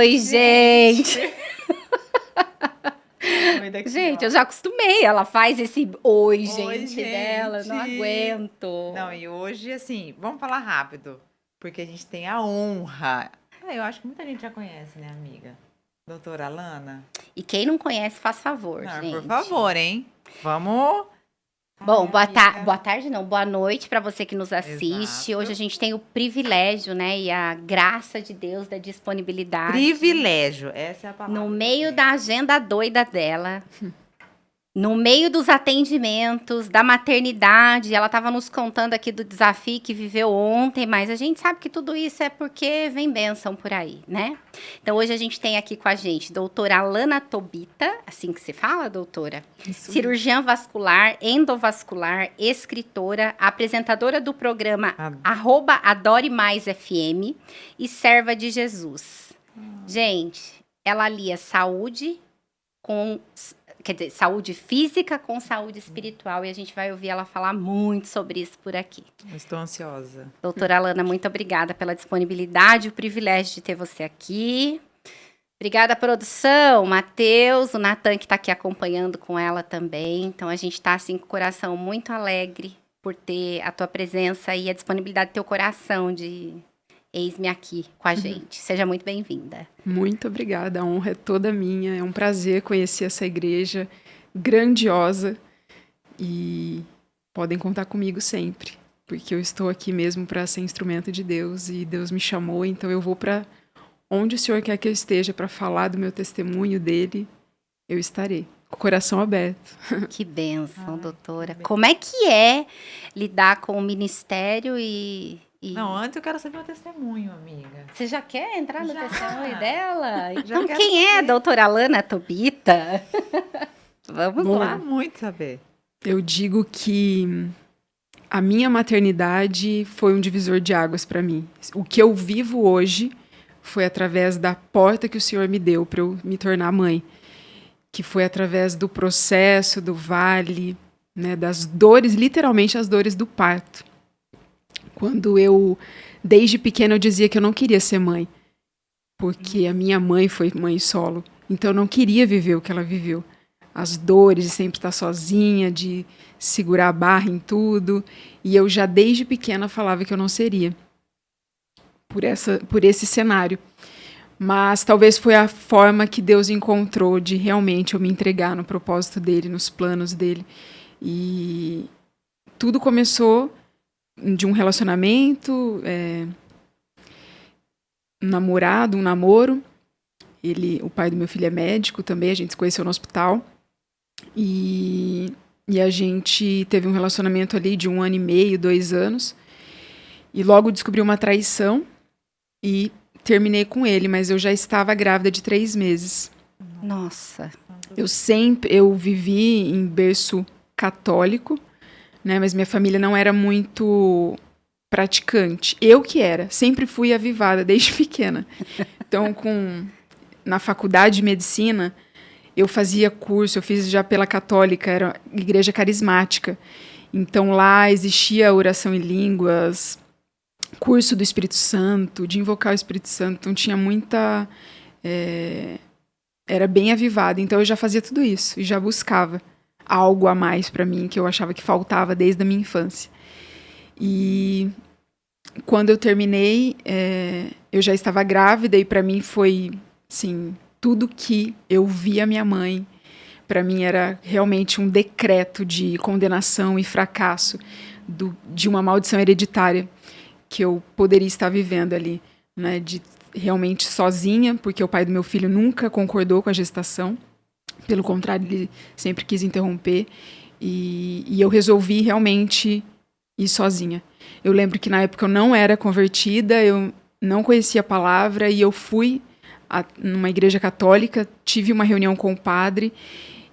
Oi, gente! Oi daqui, Gente, ó. eu já acostumei. Ela faz esse oi, Oi, gente dela. Não gente. aguento. Não, e hoje, assim, vamos falar rápido, porque a gente tem a honra. Eu acho que muita gente já conhece, né, amiga? Doutora Alana? E quem não conhece, faz favor, Não, gente. por favor, hein? Vamos. Bom, Ai, amiga. boa tarde não, boa noite para você que nos assiste. Exato. Hoje a gente tem o privilégio, né, e a graça de Deus da disponibilidade. Privilégio, essa é a palavra. No que eu meio tenho. da agenda doida dela, no meio dos atendimentos, da maternidade, ela estava nos contando aqui do desafio que viveu ontem, mas a gente sabe que tudo isso é porque vem bênção por aí, né? Então hoje a gente tem aqui com a gente doutora Alana Tobita, assim que se fala, doutora? Isso Cirurgiã vascular, endovascular, escritora, apresentadora do programa @AdoreMaisFM e serva de Jesus. Gente, ela alia saúde com... Quer dizer, saúde física com saúde espiritual. E a gente vai ouvir ela falar muito sobre isso por aqui. Estou ansiosa. Doutora Alana, muito obrigada pela disponibilidade e o privilégio de ter você aqui. Obrigada, produção, Matheus, o Natan que está aqui acompanhando com ela também. Então, a gente está, assim, com o coração muito alegre por ter a tua presença e a disponibilidade do teu coração de eis-me aqui com a gente. Seja muito bem-vinda. Muito obrigada, a honra é toda minha. É um prazer conhecer essa igreja grandiosa e podem contar comigo sempre, porque eu estou aqui mesmo para ser instrumento de Deus e Deus me chamou, então eu vou para onde o Senhor quer que eu esteja para falar do meu testemunho dele, eu estarei, com o coração aberto. Que bênção, doutora. que Como é que é lidar com o ministério e... Não, antes eu quero saber o testemunho, amiga. Você já quer entrar no Já. testemunho dela? Então, quero quem é a saber. doutora Alana Tobita? Vamos Bom, lá. Quero muito saber. Eu digo que a minha maternidade foi um divisor de águas para mim. O que eu vivo hoje foi através da porta que o Senhor me deu para eu me tornar mãe, que foi através do processo, do vale, né, das dores, literalmente as dores do parto. Quando eu, desde pequena, eu dizia que eu não queria ser mãe, porque a minha mãe foi mãe solo, então eu não queria viver o que ela viveu. As dores de sempre estar sozinha, de segurar a barra em tudo, e eu já desde pequena falava que eu não seria, por esse cenário. Mas talvez foi a forma que Deus encontrou de realmente eu me entregar no propósito dele, nos planos dele. E tudo começou de um relacionamento, um namoro. O pai do meu filho é médico também, a gente se conheceu no hospital. E a gente teve um relacionamento ali de 1 ano e meio, 2 anos. E logo descobri uma traição e terminei com ele, mas eu já estava grávida de 3 meses. Nossa. Eu vivi em berço católico, né, mas minha família não era muito praticante. Eu que era, sempre fui avivada desde pequena. Então, na faculdade de medicina, eu fazia curso, eu fiz já pela católica, era igreja carismática. Então, lá existia oração em línguas, curso do Espírito Santo, de invocar o Espírito Santo. Então, tinha muita... era bem avivada. Então, eu já fazia tudo isso e já buscava algo a mais para mim, que eu achava que faltava desde a minha infância. E quando eu terminei, eu já estava grávida e para mim foi, assim, tudo que eu vi a minha mãe, para mim era realmente um decreto de condenação e fracasso de uma maldição hereditária que eu poderia estar vivendo ali, né, de realmente sozinha, porque o pai do meu filho nunca concordou com a gestação, pelo contrário, ele sempre quis interromper, e eu resolvi realmente ir sozinha. Eu lembro que na época eu não era convertida, eu não conhecia a palavra, e eu fui numa igreja católica, tive uma reunião com o padre,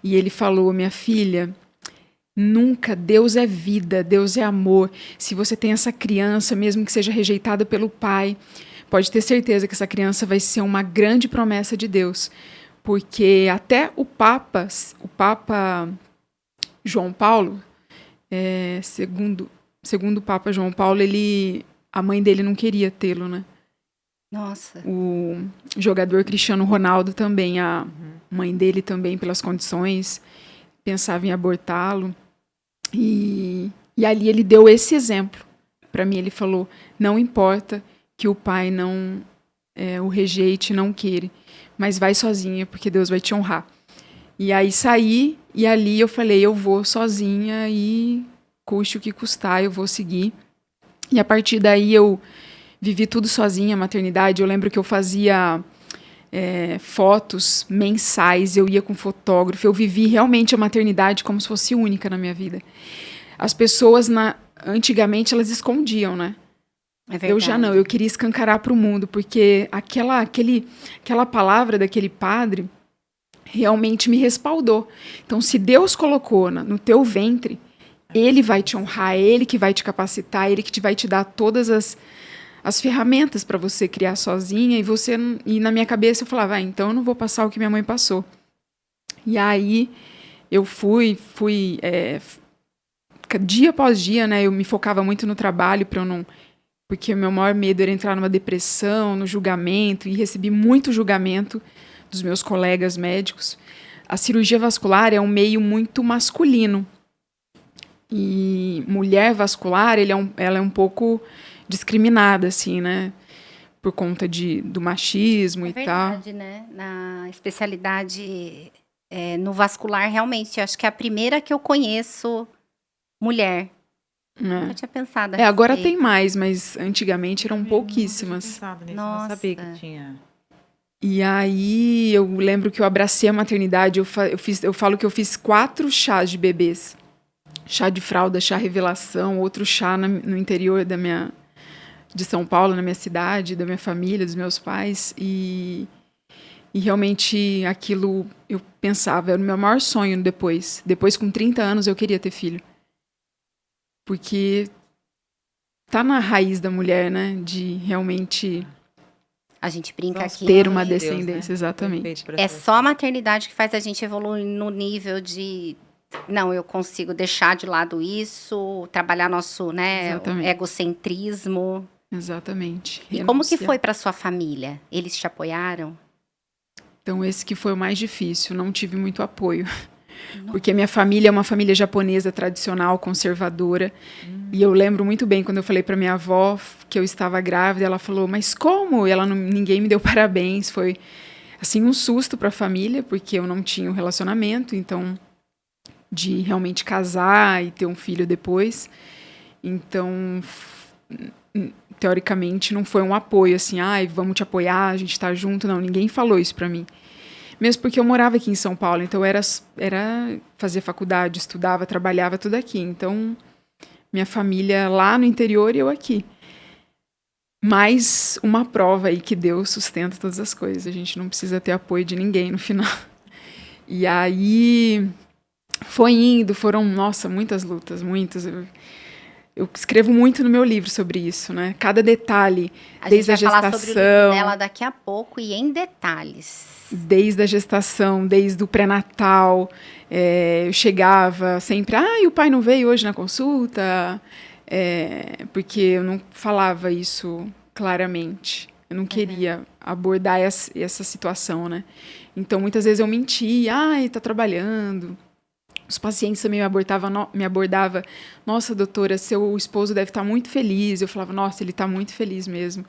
e ele falou: minha filha, nunca, Deus é vida, Deus é amor. Se você tem essa criança, mesmo que seja rejeitada pelo pai, pode ter certeza que essa criança vai ser uma grande promessa de Deus. Porque até o Papa João Paulo, segundo o Papa João Paulo, a mãe dele não queria tê-lo, né? Nossa. O jogador Cristiano Ronaldo também, a mãe dele também, pelas condições, pensava em abortá-lo. E ali ele deu esse exemplo para mim. Ele falou, não importa que o pai não o rejeite, não queira, mas vai sozinha, porque Deus vai te honrar. E aí saí, e ali eu falei, eu vou sozinha e custe o que custar, eu vou seguir. E a partir daí eu vivi tudo sozinha, a maternidade. Eu lembro que eu fazia fotos mensais, eu ia com fotógrafo, eu vivi realmente a maternidade como se fosse única na minha vida. As pessoas, antigamente, elas escondiam, né? É verdade. Eu já não, eu queria escancarar para o mundo, porque aquela palavra daquele padre realmente me respaldou. Então, se Deus colocou no teu ventre, Ele vai te honrar, é Ele que vai te capacitar, é Ele que vai te dar todas as ferramentas para você criar sozinha. E na minha cabeça eu falava, então eu não vou passar o que minha mãe passou. E aí eu fui dia após dia, né? Eu me focava muito no trabalho para eu não... Porque o meu maior medo era entrar numa depressão, no julgamento, e recebi muito julgamento dos meus colegas médicos. A cirurgia vascular é um meio muito masculino. E mulher vascular, ela é um pouco discriminada, assim, né? Por conta do machismo e tal. É verdade, né? Na especialidade no vascular, realmente, acho que é a primeira que eu conheço mulher. Nunca tinha pensado a agora respeito. tem mais, mas antigamente eram pouquíssimas. Não sabia que tinha. E aí eu lembro que eu abracei a maternidade, eu falo que eu fiz 4 chás de bebês. Chá de fralda, chá revelação, outro chá no interior de São Paulo, na minha cidade, da minha família, dos meus pais. E realmente aquilo eu pensava, era o meu maior sonho depois. Depois, com 30 anos, eu queria ter filho. Porque tá na raiz da mulher, né? De realmente... A gente brinca aqui. Ter uma Deus, descendência, né? exatamente. É só a maternidade que faz a gente evoluir no nível de... Não, eu consigo deixar de lado isso, trabalhar nosso, né, Exatamente. egocentrismo. Exatamente. E como que foi para sua família? Eles te apoiaram? Então, esse que foi o mais difícil. Não tive muito apoio. Porque minha família é uma família japonesa tradicional, conservadora. E eu lembro muito bem quando eu falei para minha avó que eu estava grávida, ela falou, mas como? E ninguém me deu parabéns. Foi, assim, um susto para a família, porque eu não tinha um relacionamento, então, de realmente casar e ter um filho depois. Então, teoricamente, não foi um apoio, assim, vamos te apoiar, a gente tá junto. Não, ninguém falou isso para mim. Mesmo porque eu morava aqui em São Paulo, então era fazer faculdade, estudava, trabalhava, tudo aqui. Então, minha família lá no interior e eu aqui. Mais uma prova aí que Deus sustenta todas as coisas. A gente não precisa ter apoio de ninguém no final. E aí, foram, nossa, muitas lutas, muitas. Eu escrevo muito no meu livro sobre isso, né? Cada detalhe, desde a gente vai falar sobre o livro gestação... dela daqui a pouco e em detalhes. Desde a gestação, desde o pré-natal, eu chegava sempre, o pai não veio hoje na consulta, porque eu não falava isso claramente. Eu não queria abordar essa situação, né? Então, muitas vezes eu mentia, tá trabalhando. Os pacientes também me abordavam, nossa, doutora, seu esposo deve estar muito feliz. Eu falava, nossa, ele está muito feliz mesmo.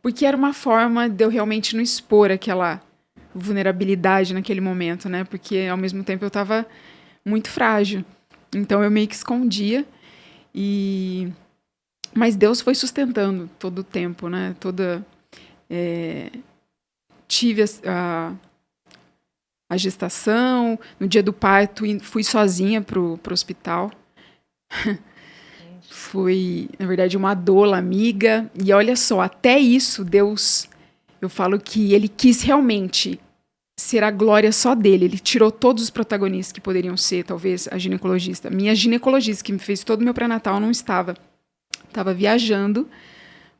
Porque era uma forma de eu realmente não expor aquela vulnerabilidade naquele momento, né? Porque, ao mesmo tempo, eu estava muito frágil. Então, eu meio que escondia. Mas Deus foi sustentando todo o tempo, né? Tive a gestação. No dia do parto, fui sozinha pro hospital. Foi, na verdade, uma doula amiga. E olha só, até isso, Deus... Eu falo que ele quis realmente ser a glória só dele. Ele tirou todos os protagonistas que poderiam ser, talvez, a ginecologista. Minha ginecologista, que me fez todo o meu pré-natal, não estava. Estava viajando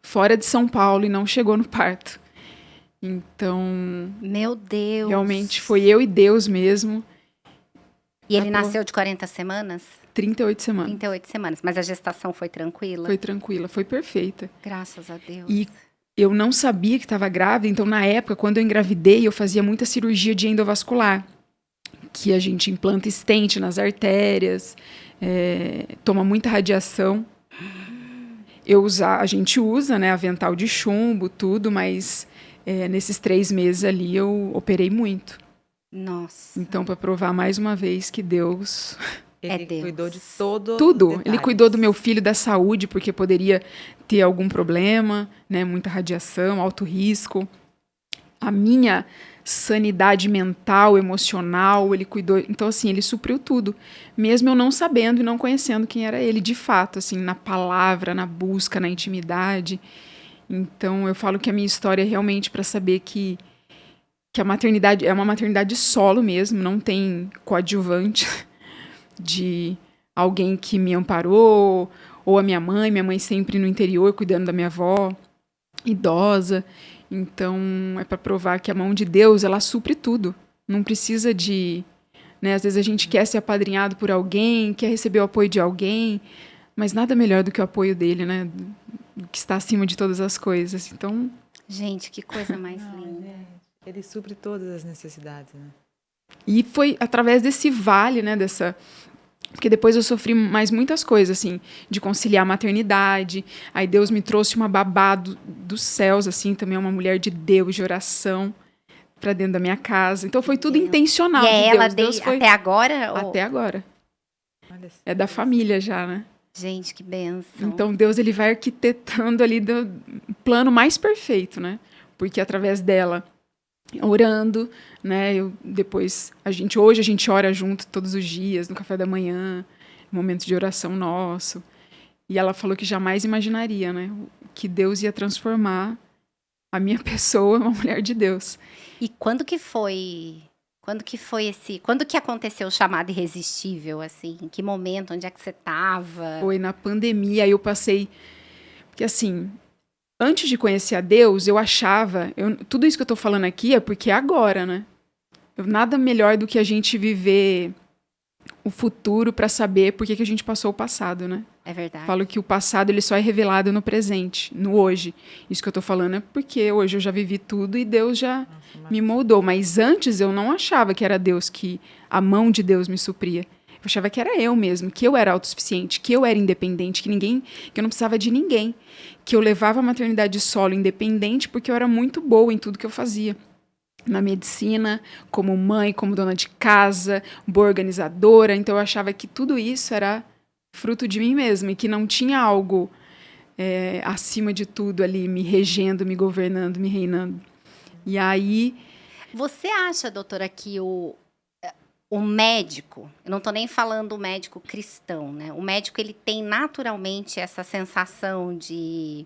fora de São Paulo e não chegou no parto. Então... Meu Deus! Realmente foi eu e Deus mesmo. E ele nasceu de 40 semanas? 38 semanas. 38 semanas. Mas a gestação foi tranquila? Foi tranquila, foi perfeita. Graças a Deus. eu não sabia que estava grávida, então na época, quando eu engravidei, eu fazia muita cirurgia de endovascular, que a gente implanta stent nas artérias, toma muita radiação. A gente usa, né, avental de chumbo, tudo, mas nesses 3 meses ali eu operei muito. Nossa. Então, para provar mais uma vez que Deus... Ele Deus. cuidou de todo Tudo. os Ele detalhes. cuidou do meu filho, da saúde, porque poderia ter algum problema, né? Muita radiação, alto risco. A minha sanidade mental, emocional, ele cuidou. Então, assim, ele supriu tudo. Mesmo eu não sabendo e não conhecendo quem era ele, de fato, assim, na palavra, na busca, na intimidade. Então, eu falo que a minha história é realmente para saber que a maternidade é uma maternidade solo mesmo, não tem coadjuvante de alguém que me amparou, ou a minha mãe sempre no interior cuidando da minha avó, idosa. Então, é para provar que a mão de Deus, ela supre tudo. Não precisa de... Né, às vezes a gente quer ser apadrinhado por alguém, quer receber o apoio de alguém, mas nada melhor do que o apoio dele, né? Que está acima de todas as coisas. Então... Gente, que coisa mais linda. Ele supre todas as necessidades, né? E foi através desse vale, né, porque depois eu sofri mais muitas coisas, assim, de conciliar a maternidade. Aí Deus me trouxe uma babá dos céus, assim, também uma mulher de Deus, de oração, pra dentro da minha casa. Então foi tudo Deus. intencional E é de ela Deus. Foi até agora? Ou... até agora. Olha só. É da família já, né? Gente, que benção. Então Deus, ele vai arquitetando ali o plano mais perfeito, né? Porque através dela, orando, né? Hoje a gente ora junto todos os dias, no café da manhã, momento de oração nosso. E ela falou que jamais imaginaria, né? Que Deus ia transformar a minha pessoa uma mulher de Deus. E quando que aconteceu o chamado irresistível, assim? Em que momento? Onde é que você tava? Foi na pandemia, aí eu passei... Porque assim, antes de conhecer a Deus, eu achava... tudo isso que eu tô falando aqui é porque é agora, né? Nada melhor do que a gente viver o futuro para saber por que a gente passou o passado, né? É verdade. Falo que o passado ele só é revelado no presente, no hoje. Isso que eu tô falando é porque hoje eu já vivi tudo e Deus já me moldou. Mas antes eu não achava que era Deus, que a mão de Deus me supria. Eu achava que era eu mesmo, que eu era autossuficiente, que eu era independente, que eu não precisava de ninguém. Que eu levava a maternidade solo independente porque eu era muito boa em tudo que eu fazia. Na medicina, como mãe, como dona de casa, boa organizadora. Então eu achava que tudo isso era fruto de mim mesma e que não tinha algo acima de tudo ali me regendo, me governando, me reinando. E aí... Você acha, doutora, que o médico, eu não estou nem falando o médico cristão, né? O médico, ele tem naturalmente essa sensação de...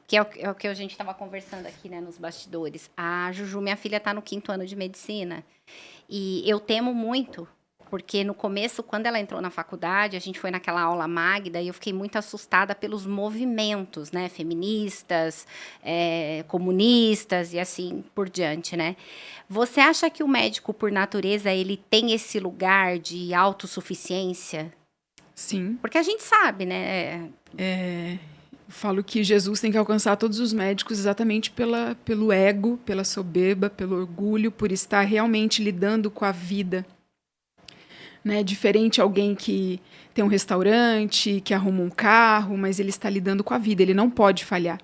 Que é o que a gente estava conversando aqui, né, nos bastidores. A Juju, minha filha, está no 5º ano de medicina. E eu temo muito, porque no começo, quando ela entrou na faculdade, a gente foi naquela aula magda e eu fiquei muito assustada pelos movimentos, né? Feministas, comunistas e assim por diante, né? Você acha que o médico, por natureza, ele tem esse lugar de autossuficiência? Sim. Porque a gente sabe, né? Eu falo que Jesus tem que alcançar todos os médicos exatamente pelo ego, pela soberba, pelo orgulho, por estar realmente lidando com a vida. Né? Diferente alguém que tem um restaurante, que arruma um carro, mas ele está lidando com a vida, ele não pode falhar.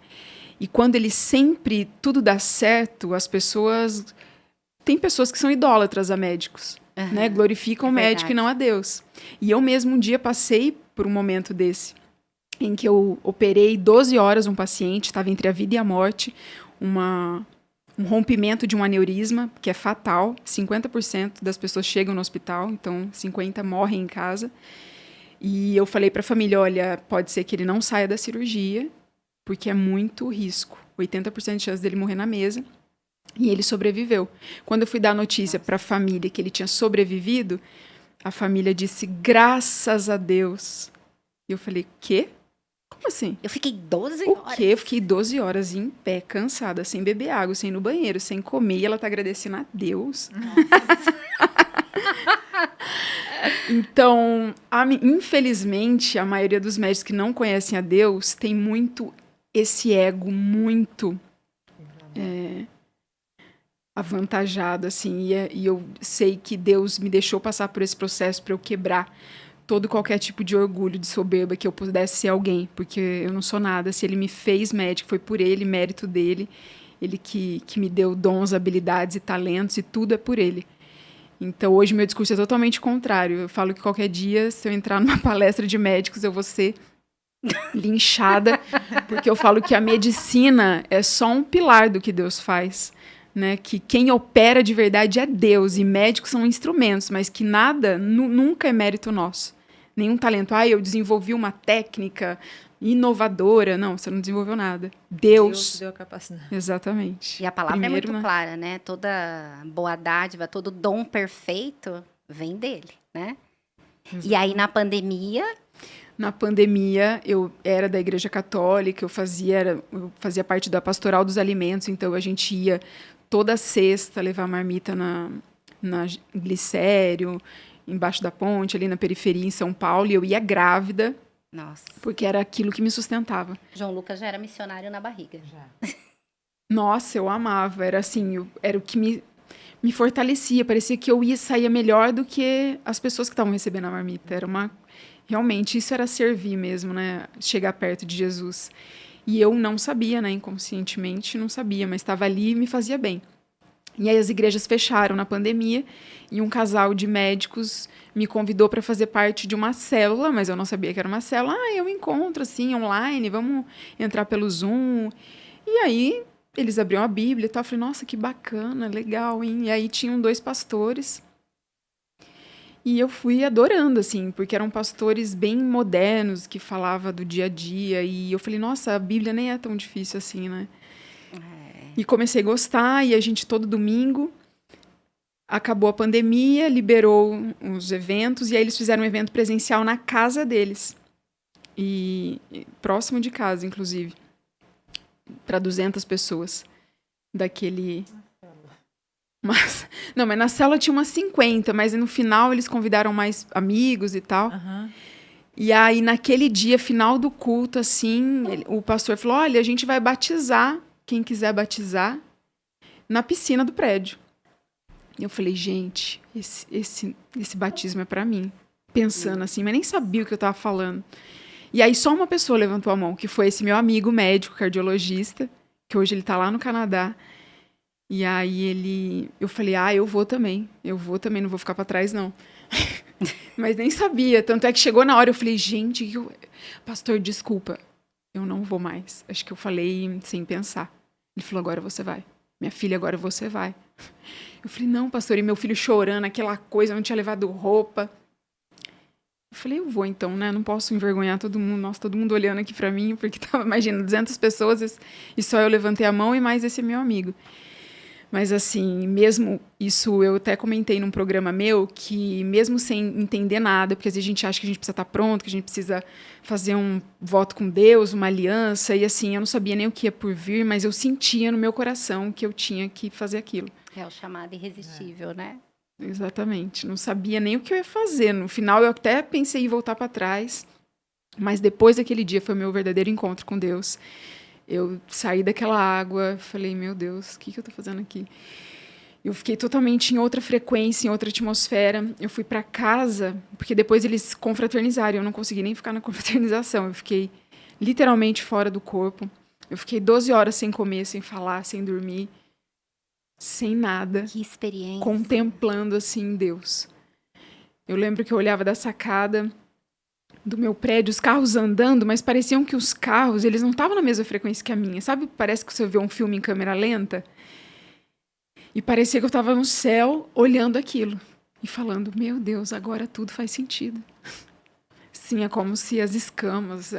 E quando ele sempre, tudo dá certo, as pessoas... Tem pessoas que são idólatras a médicos, né? Glorificam o médico e não a Deus. E eu mesmo um dia passei por um momento desse, em que eu operei 12 horas um paciente, estava entre a vida e a morte, um rompimento de um aneurisma, que é fatal. 50% das pessoas chegam no hospital, então 50% morrem em casa. E eu falei para a família, olha, pode ser que ele não saia da cirurgia, porque é muito risco. 80% de chance dele morrer na mesa. E ele sobreviveu. Quando eu fui dar a notícia para a família que ele tinha sobrevivido, a família disse, graças a Deus. E eu falei, quê? Como assim? Eu fiquei 12 O horas. quê? Eu fiquei 12 horas em pé, cansada, sem beber água, sem ir no banheiro, sem comer. E ela tá agradecendo a Deus. Então, infelizmente, a maioria dos médicos que não conhecem a Deus tem muito esse ego muito avantajado, assim, e eu sei que Deus me deixou passar por esse processo para eu quebrar todo qualquer tipo de orgulho, de soberba, que eu pudesse ser alguém, porque eu não sou nada. Se ele me fez médico, foi por ele, mérito dele, ele que me deu dons, habilidades e talentos, e tudo é por ele. Então, hoje, meu discurso é totalmente contrário. Eu falo que qualquer dia, se eu entrar numa palestra de médicos, eu vou ser linchada, porque eu falo que a medicina é só um pilar do que Deus faz, né? Que quem opera de verdade é Deus, e médicos são instrumentos, mas que nada, nunca é mérito nosso. Nenhum talento. Eu desenvolvi uma técnica inovadora. Não, você não desenvolveu nada. Deus deu a capacidade. Exatamente. E a palavra Primeiro, é muito né? clara, né? Toda boa dádiva, todo dom perfeito vem dele, né? E aí, na pandemia, Na pandemia, eu era da Igreja Católica, eu fazia parte da Pastoral dos Alimentos, então a gente ia toda sexta levar marmita na Glicério, embaixo da ponte, ali na periferia, em São Paulo, e eu ia grávida, nossa, porque era aquilo que me sustentava. João Lucas já era missionário na barriga. Já. Nossa, eu amava, era assim, era o que me fortalecia, parecia que eu ia sair melhor do que as pessoas que estavam recebendo a marmita, realmente, isso era servir mesmo, né? Chegar perto de Jesus. E eu não sabia, né? Inconscientemente, não sabia, mas estava ali e me fazia bem. E aí as igrejas fecharam na pandemia e um casal de médicos me convidou para fazer parte de uma célula, mas eu não sabia que era uma célula. Eu encontro, assim, online, vamos entrar pelo Zoom. E aí eles abriam a Bíblia e tal. Eu falei, nossa, que bacana, legal, hein? E aí tinham 2 pastores. E eu fui adorando, assim, porque eram pastores bem modernos, que falavam do dia a dia. E eu falei, nossa, a Bíblia nem é tão difícil assim, né? E comecei a gostar, e a gente todo domingo. Acabou a pandemia, liberou os eventos, e aí eles fizeram um evento presencial na casa deles. E próximo de casa, inclusive. Para 200 pessoas. Daquele... Mas na célula tinha umas 50, mas no final eles convidaram mais amigos e tal. Uhum. E aí, naquele dia, final do culto, assim, o pastor falou, olha, a gente vai batizar, quem quiser batizar, na piscina do prédio. E eu falei, gente, esse batismo é pra mim. Pensando assim, mas nem sabia o que eu tava falando. E aí, só uma pessoa levantou a mão, que foi esse meu amigo médico, cardiologista, que hoje ele tá lá no Canadá. E aí eu falei, eu vou também, não vou ficar pra trás, não. Mas nem sabia, tanto é que chegou na hora, eu falei, gente, pastor, desculpa, eu não vou mais. Acho que eu falei sem pensar. Ele falou, agora você vai. Minha filha, agora você vai. Eu falei, não, pastor, e meu filho chorando, aquela coisa, eu não tinha levado roupa. Eu falei, eu vou então, né, não posso envergonhar todo mundo, nossa, todo mundo olhando aqui pra mim, porque tava, imagina, 200 pessoas, e só eu levantei a mão e mais esse meu amigo. Mas, assim, mesmo isso, eu até comentei num programa meu, que mesmo sem entender nada, porque às vezes a gente acha que a gente precisa estar pronto, que a gente precisa fazer um voto com Deus, uma aliança, e assim, eu não sabia nem o que ia por vir, mas eu sentia no meu coração que eu tinha que fazer aquilo. É o chamado irresistível, né? Exatamente. Não sabia nem o que eu ia fazer. No final, eu até pensei em voltar para trás, mas depois daquele dia foi o meu verdadeiro encontro com Deus. Eu saí daquela água, falei, meu Deus, o que eu tô fazendo aqui? Eu fiquei totalmente em outra frequência, em outra atmosfera. Eu fui para casa, porque depois eles confraternizaram, eu não consegui nem ficar na confraternização. Eu fiquei literalmente fora do corpo. Eu fiquei 12 horas sem comer, sem falar, sem dormir, sem nada. Que experiência. Contemplando, assim, Deus. Eu lembro que eu olhava da sacada do meu prédio, os carros andando, mas pareciam que os carros, eles não estavam na mesma frequência que a minha. Sabe? Parece que você vê um filme em câmera lenta. E parecia que eu estava no céu olhando aquilo. E falando, meu Deus, agora tudo faz sentido. Sim, é como se as escamas,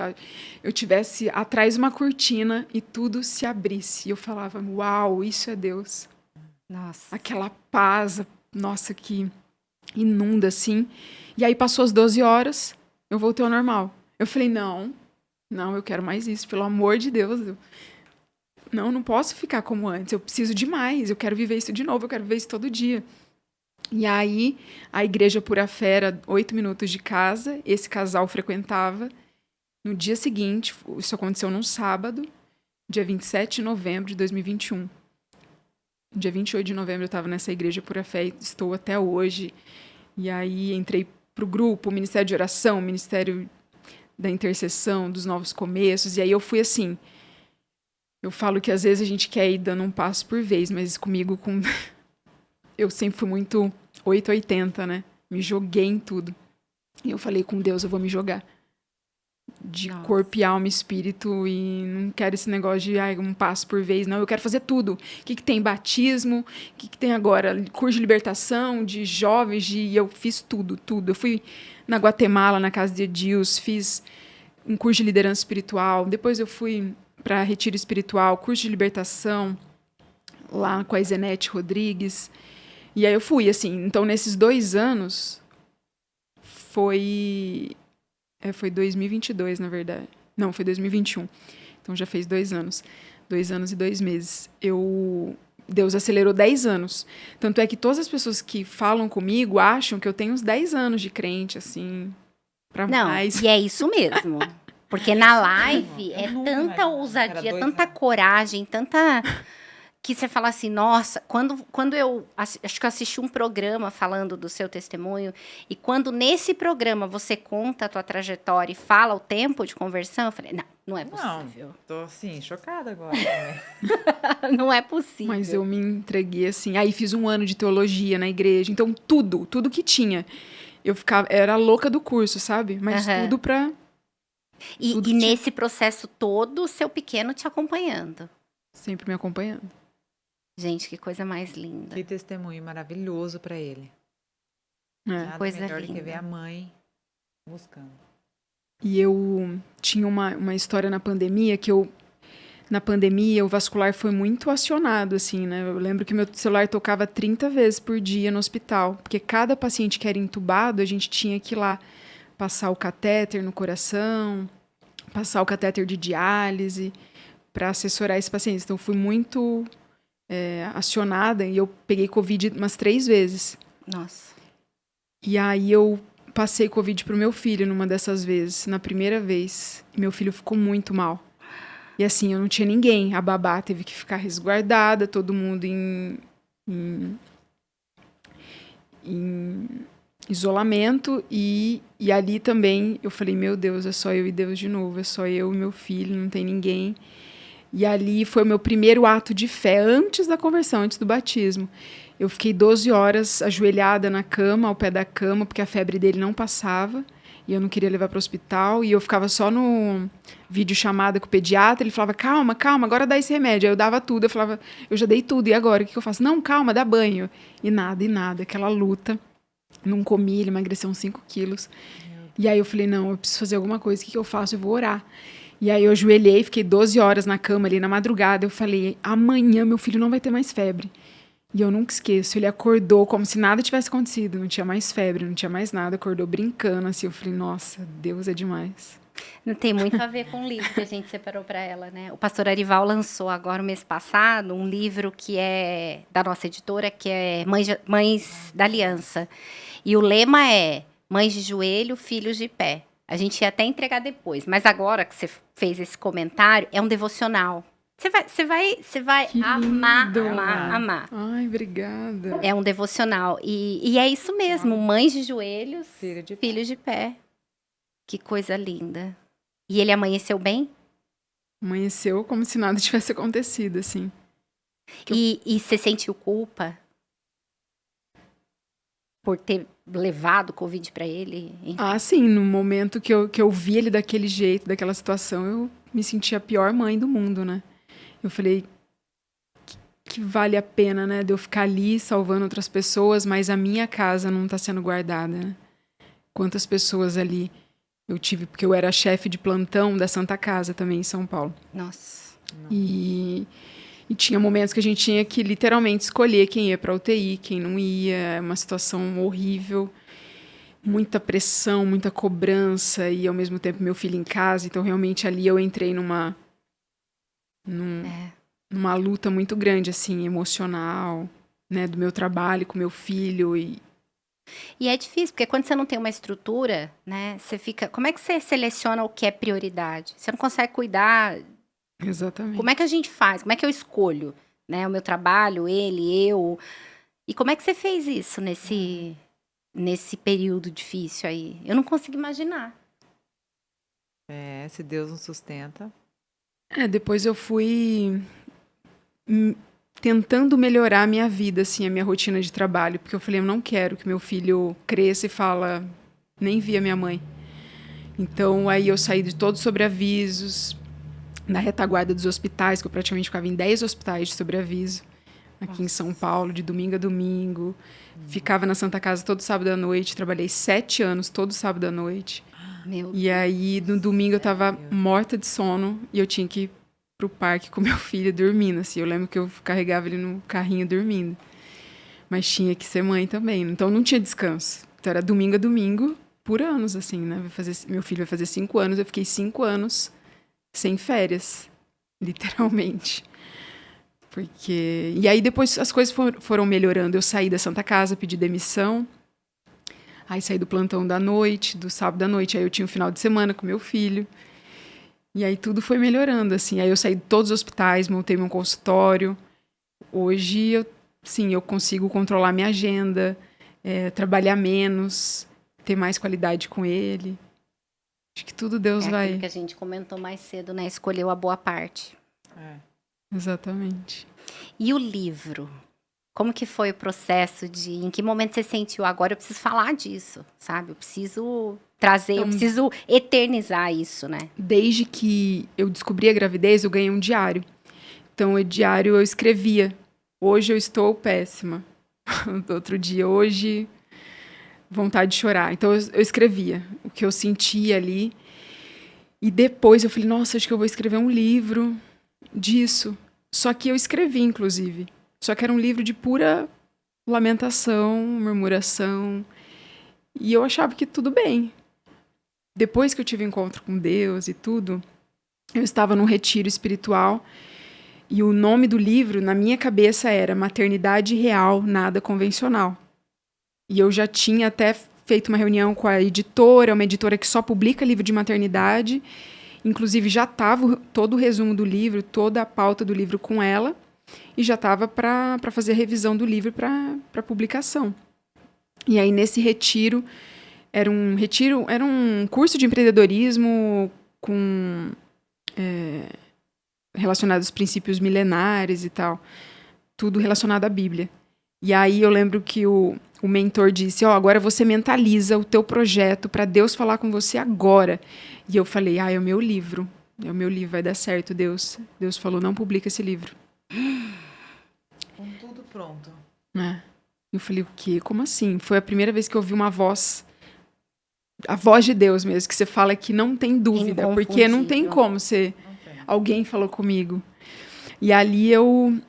eu tivesse atrás de uma cortina e tudo se abrisse. E eu falava, uau, isso é Deus. Nossa. Aquela paz, nossa, que inunda, assim. E aí passou as 12 horas, eu voltei ao normal. Eu falei, não, eu quero mais isso, pelo amor de Deus. Não posso ficar como antes, eu preciso de mais, eu quero viver isso de novo, eu quero viver isso todo dia. E aí, a igreja Pura Fé era 8 minutos de casa, esse casal frequentava. No dia seguinte, isso aconteceu num sábado, dia 27 de novembro de 2021. Dia 28 de novembro eu estava nessa igreja Pura Fé e estou até hoje. E aí entrei pro grupo, o Ministério de Oração, o Ministério da Intercessão, dos Novos Começos. E aí eu fui assim... Eu falo que às vezes a gente quer ir dando um passo por vez, mas comigo, eu sempre fui muito 880, né? Me joguei em tudo. E eu falei, com Deus eu vou me jogar. De Nossa. corpo e alma e espírito. E não quero esse negócio de um passo por vez, não. Eu quero fazer tudo. O que tem? Batismo? O que tem agora? Curso de libertação, de jovens. E eu fiz tudo, tudo. Eu fui na Guatemala, na casa de Edils, fiz um curso de liderança espiritual. Depois eu fui para retiro espiritual, curso de libertação, lá com a Isenete Rodrigues. E aí eu fui, assim. Então, nesses 2 anos, foi 2022, na verdade. Não, foi 2021. Então, já fez 2 anos. 2 anos e 2 meses. Deus acelerou 10 anos. Tanto é que todas as pessoas que falam comigo acham que eu tenho uns 10 anos de crente, assim, pra Não, mais. e é isso mesmo. Porque na live Eu é nunca tanta imaginei que era ousadia, 2 tanta anos. coragem, tanta... Que você fala assim, nossa, quando eu acho que eu assisti um programa falando do seu testemunho, e quando nesse programa você conta a tua trajetória e fala o tempo de conversão, eu falei, não é Não, possível. tô assim, chocada agora também. Não é possível. Mas eu me entreguei assim. Aí fiz 1 ano de teologia na igreja. Então, tudo que tinha. Eu ficava, era a louca do curso, sabe? Mas Aham. tudo pra. E, tudo e que tinha. nesse processo todo, o seu pequeno te acompanhando. Sempre me acompanhando. Gente, que coisa mais linda. Que testemunho maravilhoso pra ele. É. Nada Coisa melhor do que linda. ver a mãe buscando. E eu tinha uma história na pandemia que na pandemia, o vascular foi muito acionado, assim, né? Eu lembro que meu celular tocava 30 vezes por dia no hospital, porque cada paciente que era entubado, a gente tinha que ir lá passar o catéter no coração, passar o catéter de diálise, para assessorar esses pacientes. Então, fui muito acionada e eu peguei Covid umas 3 vezes. Nossa. E aí eu passei Covid pro meu filho numa dessas vezes, na primeira vez. E meu filho ficou muito mal. E assim, eu não tinha ninguém. A babá teve que ficar resguardada, todo mundo em isolamento. E ali também eu falei, meu Deus, é só eu e Deus de novo. É só eu e meu filho, não tem ninguém. E ali foi o meu primeiro ato de fé, antes da conversão, antes do batismo. Eu fiquei 12 horas ajoelhada na cama, ao pé da cama, porque a febre dele não passava. E eu não queria levar para o hospital. E eu ficava só no vídeo chamada com o pediatra. Ele falava, calma, agora dá esse remédio. Aí eu dava tudo. Eu falava, eu já dei tudo, e agora? O que eu faço? Não, calma, dá banho. E nada. Aquela luta. Não comi, ele emagreceu uns 5 quilos. E aí eu falei, não, eu preciso fazer alguma coisa. O que eu faço? Eu vou orar. E aí eu ajoelhei, fiquei 12 horas na cama ali na madrugada. Eu falei, amanhã meu filho não vai ter mais febre. E eu nunca esqueço, ele acordou como se nada tivesse acontecido. Não tinha mais febre, não tinha mais nada. Acordou brincando, assim. Eu falei, nossa, Deus é demais. Não tem muito a ver com o livro que a gente separou para ela, né? O pastor Arival lançou agora, o mês passado, um livro que é da nossa editora, que é Mães da Aliança. E o lema é Mães de Joelho, Filhos de Pé. A gente ia até entregar depois, mas agora que você fez esse comentário, é um devocional. Você vai Que amar, lindo. amar. Ai, obrigada. É um devocional. E é isso mesmo, Mães de Joelhos, Filho de Filhos de Pé. Que coisa linda. E ele amanheceu bem? Amanheceu como se nada tivesse acontecido, assim. E você sentiu culpa por ter levado o Covid pra ele? Enfim. Ah, sim, no momento que eu vi ele daquele jeito, daquela situação, eu me senti a pior mãe do mundo, né? Eu falei que vale a pena, né, de eu ficar ali salvando outras pessoas, mas a minha casa não tá sendo guardada, né? Quantas pessoas ali eu tive, porque eu era chefe de plantão da Santa Casa também em São Paulo. Nossa. E tinha momentos que a gente tinha que literalmente escolher quem ia para UTI, quem não ia. É uma situação horrível. Muita pressão, muita cobrança e ao mesmo tempo meu filho em casa. Então realmente ali eu entrei numa luta muito grande, assim, emocional, né, do meu trabalho com meu filho. E é difícil, porque quando você não tem uma estrutura, né, você fica... Como é que você seleciona o que é prioridade? Você não consegue cuidar... Exatamente. Como é que a gente faz? Como é que eu escolho? né? O meu trabalho, ele, eu. E como é que você fez isso nesse período difícil aí? Eu não consigo imaginar. Se Deus nos sustenta. Depois eu fui tentando melhorar a minha vida, assim, a minha rotina de trabalho, porque eu falei, eu não quero que meu filho cresça e fala, nem via minha mãe. Então, aí eu saí de todos os sobreavisos, na retaguarda dos hospitais, que eu praticamente ficava em 10 hospitais de sobreaviso, aqui em São Paulo, de domingo a domingo. Ficava na Santa Casa todo sábado à noite, trabalhei 7 anos, todo sábado à noite. Meu E aí, no domingo, eu tava morta de sono e eu tinha que ir pro parque com meu filho dormindo, assim. Eu lembro que eu carregava ele no carrinho dormindo. Mas tinha que ser mãe também, então não tinha descanso. Então era domingo a domingo, por anos, assim, né? Meu filho vai fazer 5 anos, eu fiquei 5 anos sem férias, literalmente. Porque... E aí depois as coisas foram melhorando. Eu saí da Santa Casa, pedi demissão. Aí saí do plantão da noite, do sábado à noite. Aí eu tinha um final de semana com meu filho. E aí tudo foi melhorando, assim. Aí eu saí de todos os hospitais, montei meu consultório. Hoje, eu consigo controlar minha agenda, trabalhar menos, ter mais qualidade com ele. Acho que tudo Deus vai... aquilo que a gente comentou mais cedo, né? Escolheu a boa parte. Exatamente. E o livro? Como que foi o processo em que momento você sentiu, agora eu preciso falar disso, sabe? Eu preciso trazer, eu preciso eternizar isso, né? Desde que eu descobri a gravidez, eu ganhei um diário. Então, o diário eu escrevia. Hoje eu estou péssima. Outro dia, hoje, vontade de chorar. Então, eu escrevia o que eu sentia ali. E depois eu falei, nossa, acho que eu vou escrever um livro disso. Só que eu escrevi, inclusive. Só que era um livro de pura lamentação, murmuração. E eu achava que tudo bem. Depois que eu tive encontro com Deus e tudo, eu estava num retiro espiritual. E o nome do livro, na minha cabeça, era Maternidade Real, Nada Convencional. E eu já tinha até feito uma reunião com a editora, uma editora que só publica livro de maternidade. Inclusive, já estava todo o resumo do livro, toda a pauta do livro com ela. E já estava para fazer a revisão do livro para publicação. E aí, nesse retiro, era um curso de empreendedorismo com... relacionado aos princípios milenares e tal. Tudo relacionado à Bíblia. E aí eu lembro que o mentor disse, agora você mentaliza o teu projeto para Deus falar com você agora. E eu falei, é o meu livro. É o meu livro, vai dar certo, Deus. Deus falou, não publica esse livro. Com tudo pronto. Eu falei, o quê? Como assim? Foi a primeira vez que eu ouvi uma voz... A voz de Deus mesmo, que você fala que não tem dúvida. Porque não tem como você... Alguém falou comigo. E ali eu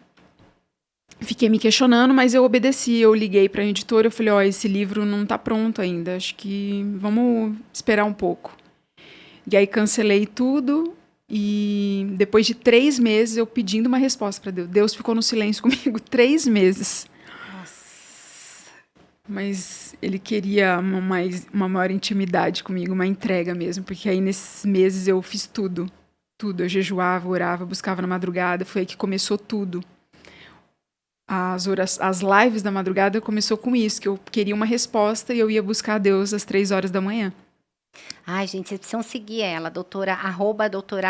fiquei me questionando, mas eu obedeci. Eu liguei para a editora, eu falei, esse livro não está pronto ainda. Acho que vamos esperar um pouco. E aí cancelei tudo. E depois de 3 meses, eu pedindo uma resposta para Deus. Deus ficou no silêncio comigo 3 meses. Nossa. Mas ele queria uma maior intimidade comigo, uma entrega mesmo. Porque aí nesses meses eu fiz tudo. Tudo. Eu jejuava, orava, buscava na madrugada. Foi aí que começou tudo. As lives da madrugada começou com isso, que eu queria uma resposta e eu ia buscar a Deus às 3 horas da manhã. Ai, gente, vocês precisam seguir ela, doutora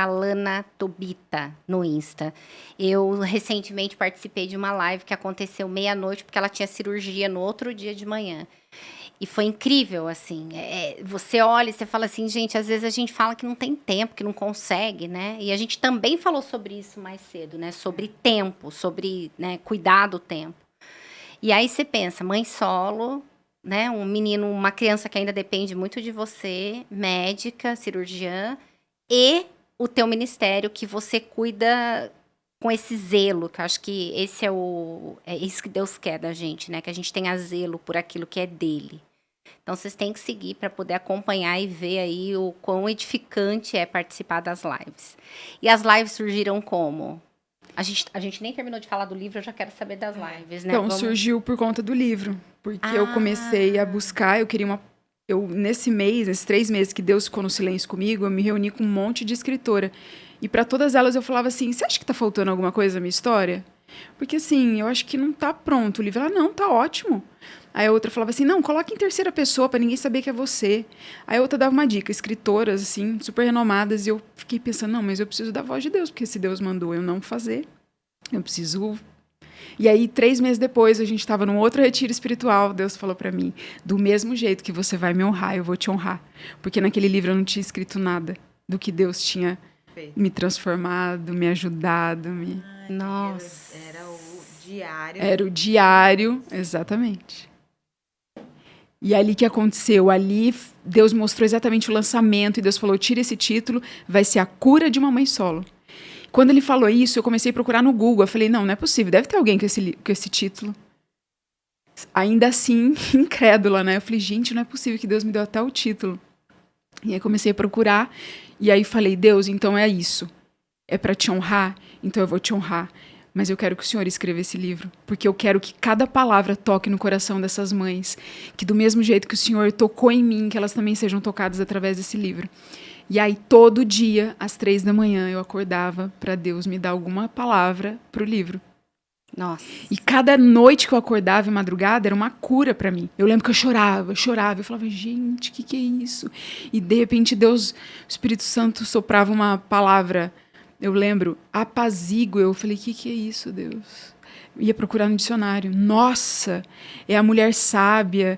Alana Tobita, no Insta. Eu recentemente participei de uma live que aconteceu meia-noite, porque ela tinha cirurgia no outro dia de manhã. E foi incrível, assim. Você olha e você fala assim, gente, às vezes a gente fala que não tem tempo, que não consegue, né? E a gente também falou sobre isso mais cedo, né? Sobre tempo, sobre, né, cuidar do tempo. E aí você pensa, mãe solo, né? Um menino, uma criança que ainda depende muito de você, médica, cirurgiã, e o teu ministério que você cuida com esse zelo, que eu acho que é isso que Deus quer da gente, né? Que a gente tenha zelo por aquilo que é dele. Então, vocês têm que seguir para poder acompanhar e ver aí o quão edificante é participar das lives. E as lives surgiram como? A gente nem terminou de falar do livro, eu já quero saber das lives, né? Então, surgiu por conta do livro. Porque eu comecei a buscar, eu queria nesses 3 meses que Deus ficou no silêncio comigo, eu me reuni com um monte de escritora. E para todas elas eu falava assim, você acha que tá faltando alguma coisa na minha história? Porque, assim, eu acho que não tá pronto o livro. Ela, não, tá ótimo. Aí a outra falava assim, não, coloca em terceira pessoa pra ninguém saber que é você. Aí a outra dava uma dica, escritoras, assim, super renomadas. E eu fiquei pensando, não, mas eu preciso da voz de Deus, porque se Deus mandou eu não fazer, eu preciso... E aí, 3 meses depois, a gente estava num outro retiro espiritual. Deus falou para mim, do mesmo jeito que você vai me honrar, eu vou te honrar. Porque naquele livro eu não tinha escrito nada do que Deus tinha me transformado, me ajudado. Nossa. Era o diário. Era o diário, exatamente. E ali que aconteceu, ali Deus mostrou exatamente o lançamento e Deus falou, tira esse título, vai ser a cura de uma mãe solo. Quando ele falou isso, eu comecei a procurar no Google. Eu falei, não é possível, deve ter alguém com esse título. Ainda assim, incrédula, né? Eu falei, gente, não é possível que Deus me deu até o título. E aí comecei a procurar, e aí falei, Deus, então é isso. É para te honrar? Então eu vou te honrar. Mas eu quero que o Senhor escreva esse livro, porque eu quero que cada palavra toque no coração dessas mães, que do mesmo jeito que o Senhor tocou em mim, que elas também sejam tocadas através desse livro. E aí, todo dia, às 3 da manhã, eu acordava para Deus me dar alguma palavra pro livro. Nossa. E cada noite que eu acordava em madrugada era uma cura para mim. Eu lembro que eu chorava. Eu falava, gente, o que é isso? E de repente Deus, o Espírito Santo soprava uma palavra. Eu lembro, apazíguo. Eu falei, o que é isso, Deus? Ia procurar no dicionário. Nossa, é a mulher sábia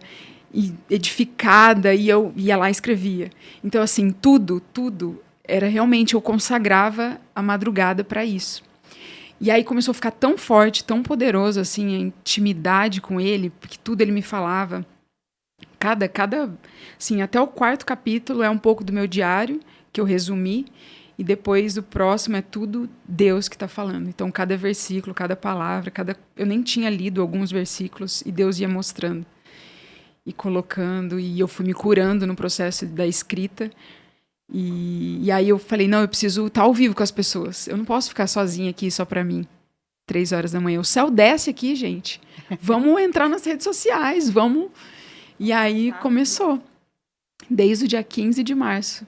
e edificada, e eu ia lá e escrevia. Então, assim, tudo era realmente, eu consagrava a madrugada para isso. E aí começou a ficar tão forte, tão poderoso, assim, a intimidade com ele, porque tudo ele me falava. Assim, até o 4º capítulo é um pouco do meu diário, que eu resumi, e depois o próximo é tudo Deus que está falando. Então, cada versículo, cada palavra, eu nem tinha lido alguns versículos, e Deus ia mostrando e colocando, e eu fui me curando no processo da escrita. E aí eu falei, não, eu preciso estar ao vivo com as pessoas. Eu não posso ficar sozinha aqui só pra mim. 3 horas da manhã. O céu desce aqui, gente. Vamos entrar nas redes sociais, vamos... E aí começou. Desde o dia 15 de março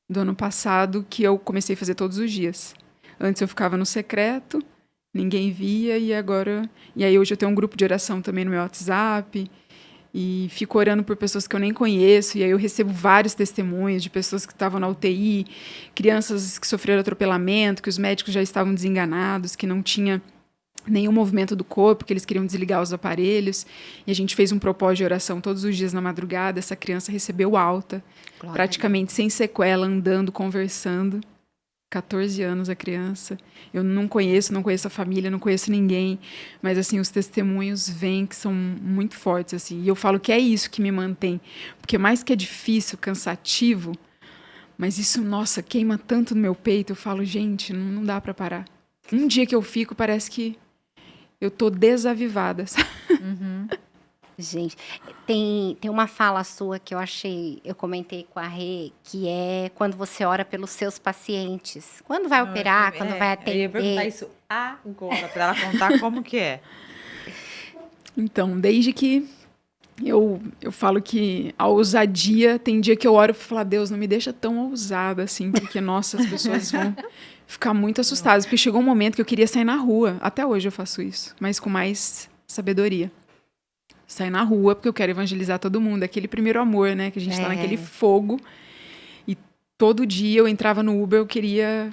do ano passado, que eu comecei a fazer todos os dias. Antes eu ficava no secreto, ninguém via, e agora... E aí hoje eu tenho um grupo de oração também no meu WhatsApp... E fico orando por pessoas que eu nem conheço, e aí eu recebo vários testemunhos de pessoas que estavam na UTI, crianças que sofreram atropelamento, que os médicos já estavam desenganados, que não tinha nenhum movimento do corpo, que eles queriam desligar os aparelhos. E a gente fez um propósito de oração todos os dias na madrugada, essa criança recebeu alta, praticamente sem sequela, andando, conversando. 14 anos a criança. Eu não conheço a família, não conheço ninguém, mas assim, os testemunhos vêm que são muito fortes, assim. E eu falo que é isso que me mantém, porque mais que é difícil, cansativo, mas isso, nossa, queima tanto no meu peito, eu falo, gente, não dá para parar. Um dia que eu fico, parece que eu tô desavivada, sabe? Uhum. Gente, tem uma fala sua que eu comentei com a Rê, que é quando você ora pelos seus pacientes. Quando vai operar, quando vai Eu ia perguntar atender. isso agora, para ela contar como que é. Então, desde que eu falo que a ousadia, tem dia que eu oro e falo, Deus, não me deixa tão ousada assim, porque, nossa, as pessoas vão ficar muito assustadas, porque chegou um momento que eu queria sair na rua, até hoje eu faço isso, mas com mais sabedoria. Sair na rua, porque eu quero evangelizar todo mundo, aquele primeiro amor, né, que a gente tá naquele fogo, e todo dia eu entrava no Uber, eu queria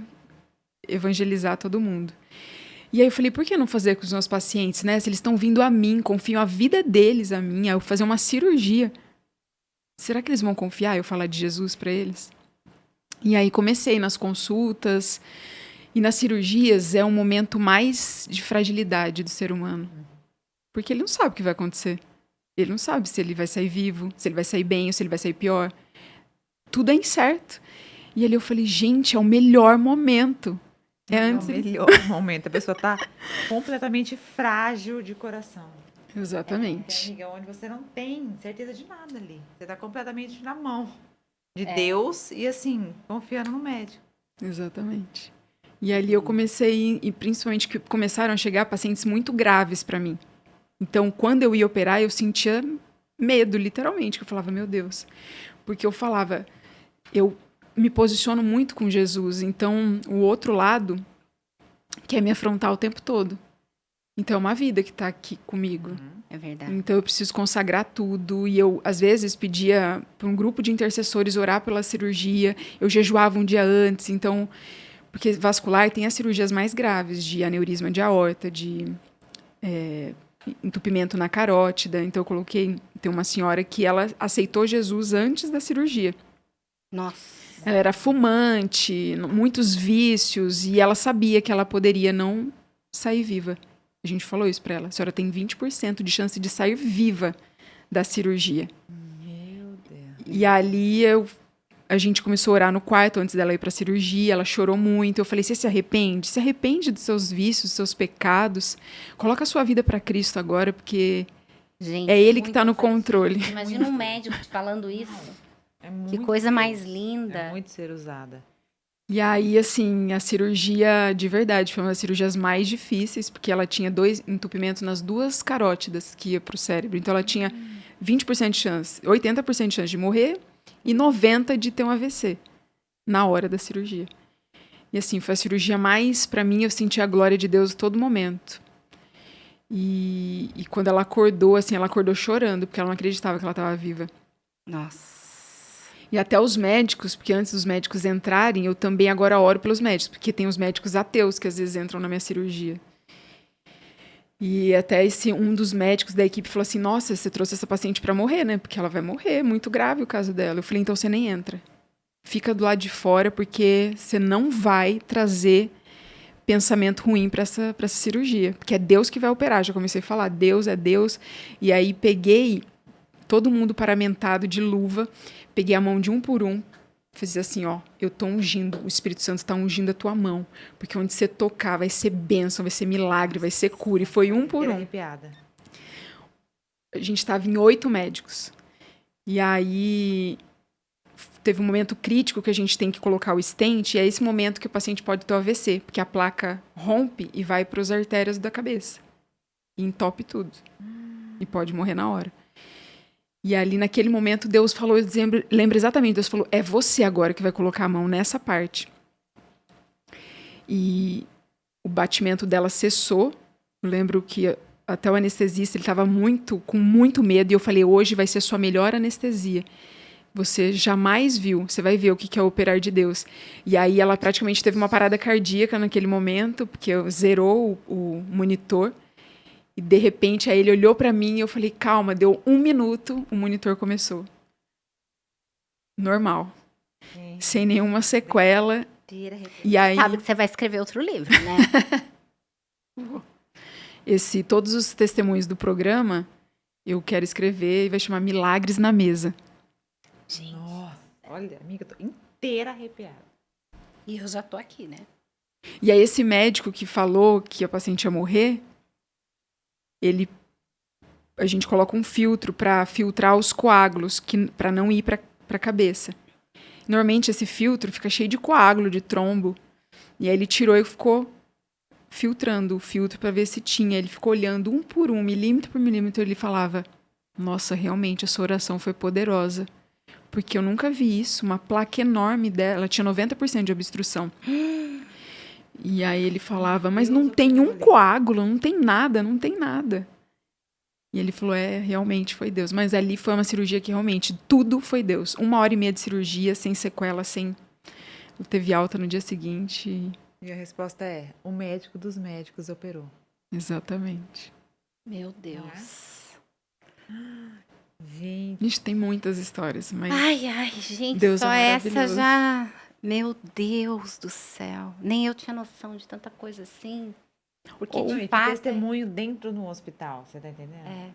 evangelizar todo mundo. E aí eu falei, por que não fazer com os meus pacientes, né? Se eles estão vindo a mim, confiam a vida deles a mim, eu fazer uma cirurgia. Será que eles vão confiar eu falar de Jesus para eles? E aí comecei nas consultas, e nas cirurgias é um momento mais de fragilidade do ser humano. Porque ele não sabe o que vai acontecer. Ele não sabe se ele vai sair vivo, se ele vai sair bem ou se ele vai sair pior. Tudo é incerto. E ali eu falei, gente, é o melhor momento. É o melhor momento. A pessoa está completamente frágil de coração. Exatamente. Amiga, onde você não tem certeza de nada ali. Você está completamente na mão de Deus e, assim, confiando no médico. Exatamente. E ali eu comecei, e principalmente que começaram a chegar pacientes muito graves para mim. Então, quando eu ia operar, eu sentia medo, literalmente, que eu falava, meu Deus. Porque eu falava, eu me posiciono muito com Jesus, então o outro lado quer me afrontar o tempo todo. Então é uma vida que tá aqui comigo. É verdade. Então eu preciso consagrar tudo. E eu, às vezes, pedia para um grupo de intercessores orar pela cirurgia. Eu jejuava um dia antes. Então, porque vascular tem as cirurgias mais graves, de aneurisma de aorta, de entupimento na carótida. Então eu coloquei, tem uma senhora que ela aceitou Jesus antes da cirurgia. Nossa. Ela era fumante, muitos vícios, e ela sabia que ela poderia não sair viva. A gente falou isso pra ela. A senhora tem 20% de chance de sair viva da cirurgia. Meu Deus. E ali a gente começou a orar no quarto antes dela ir pra cirurgia. Ela chorou muito. Eu falei, você se arrepende? Se arrepende dos seus vícios, dos seus pecados. Coloca a sua vida pra Cristo agora, porque Gente, é Ele que muito tá no cansativo. controle. Imagina um médico te falando isso. É Que muito coisa mais Deus. linda. É muito ser usada. E aí, assim, a cirurgia, de verdade, foi uma das cirurgias mais difíceis, porque ela tinha 2 entupimentos nas 2 carótidas que ia pro cérebro. Então, ela tinha 20% de chance, 80% de chance de morrer e 90% de ter um AVC na hora da cirurgia. E, assim, foi a cirurgia mais, pra mim, eu senti a glória de Deus a todo momento. E quando ela acordou, assim, ela acordou chorando, porque ela não acreditava que ela estava viva. Nossa. E até os médicos, porque antes dos médicos entrarem, eu também agora oro pelos médicos, porque tem os médicos ateus que às vezes entram na minha cirurgia. E até um dos médicos da equipe falou assim, nossa, você trouxe essa paciente pra morrer, né? Porque ela vai morrer, muito grave o caso dela. Eu falei, então você nem entra. Fica do lado de fora, porque você não vai trazer pensamento ruim pra essa cirurgia. Porque é Deus que vai operar. Já comecei a falar, Deus é Deus. E aí peguei todo mundo paramentado de luva, peguei a mão de um por um, fiz assim, ó, eu tô ungindo, o Espírito Santo tá ungindo a tua mão, porque onde você tocar vai ser bênção, vai ser milagre, vai ser cura, e foi um por um. Arrepiada. A gente tava em 8 médicos, e aí teve um momento crítico que a gente tem que colocar o stent, e é esse momento que o paciente pode ter o AVC, porque a placa rompe e vai para as artérias da cabeça, e entope tudo, e pode morrer na hora. E ali, naquele momento, Deus falou, eu lembro exatamente, Deus falou, é você agora que vai colocar a mão nessa parte. E o batimento dela cessou. Eu lembro que até o anestesista, ele estava com muito medo, e eu falei, hoje vai ser sua melhor anestesia. Você jamais viu, você vai ver o que é o operar de Deus. E aí ela praticamente teve uma parada cardíaca naquele momento, porque zerou o monitor. E, de repente, aí ele olhou pra mim e eu falei, calma, deu 1 minuto, o monitor começou. Normal. Sem nenhuma sequela. E aí, Sabe que você vai escrever outro livro, né? todos os testemunhos do programa, eu quero escrever e vai chamar Milagres na Mesa. Gente, Nossa, olha, amiga, eu tô inteira arrepiada. e eu já tô aqui, né? E aí esse médico que falou que a paciente ia morrer, a gente coloca um filtro para filtrar os coágulos, para não ir para a cabeça. Normalmente esse filtro fica cheio de coágulo, de trombo. E aí ele tirou e ficou filtrando o filtro para ver se tinha. Ele ficou olhando um por um, milímetro por milímetro. Ele falava, nossa, realmente essa oração foi poderosa. Porque eu nunca vi isso. Uma placa enorme dela, ela tinha 90% de obstrução. E aí ele falava, mas não tem um coágulo, não tem nada, não tem nada. E ele falou, realmente foi Deus. Mas ali foi uma cirurgia que realmente tudo foi Deus. 1h30 de cirurgia, sem sequela, teve alta no dia seguinte. E a resposta é, o médico dos médicos operou. Exatamente. Meu Deus. Gente, Gente, tem muitas histórias, mas Ai, gente, Deus só é essa maravilhoso. já... Meu Deus do céu. Nem eu tinha noção de tanta coisa assim. Porque não, de e que fato... testemunho dentro do hospital, você tá entendendo? É.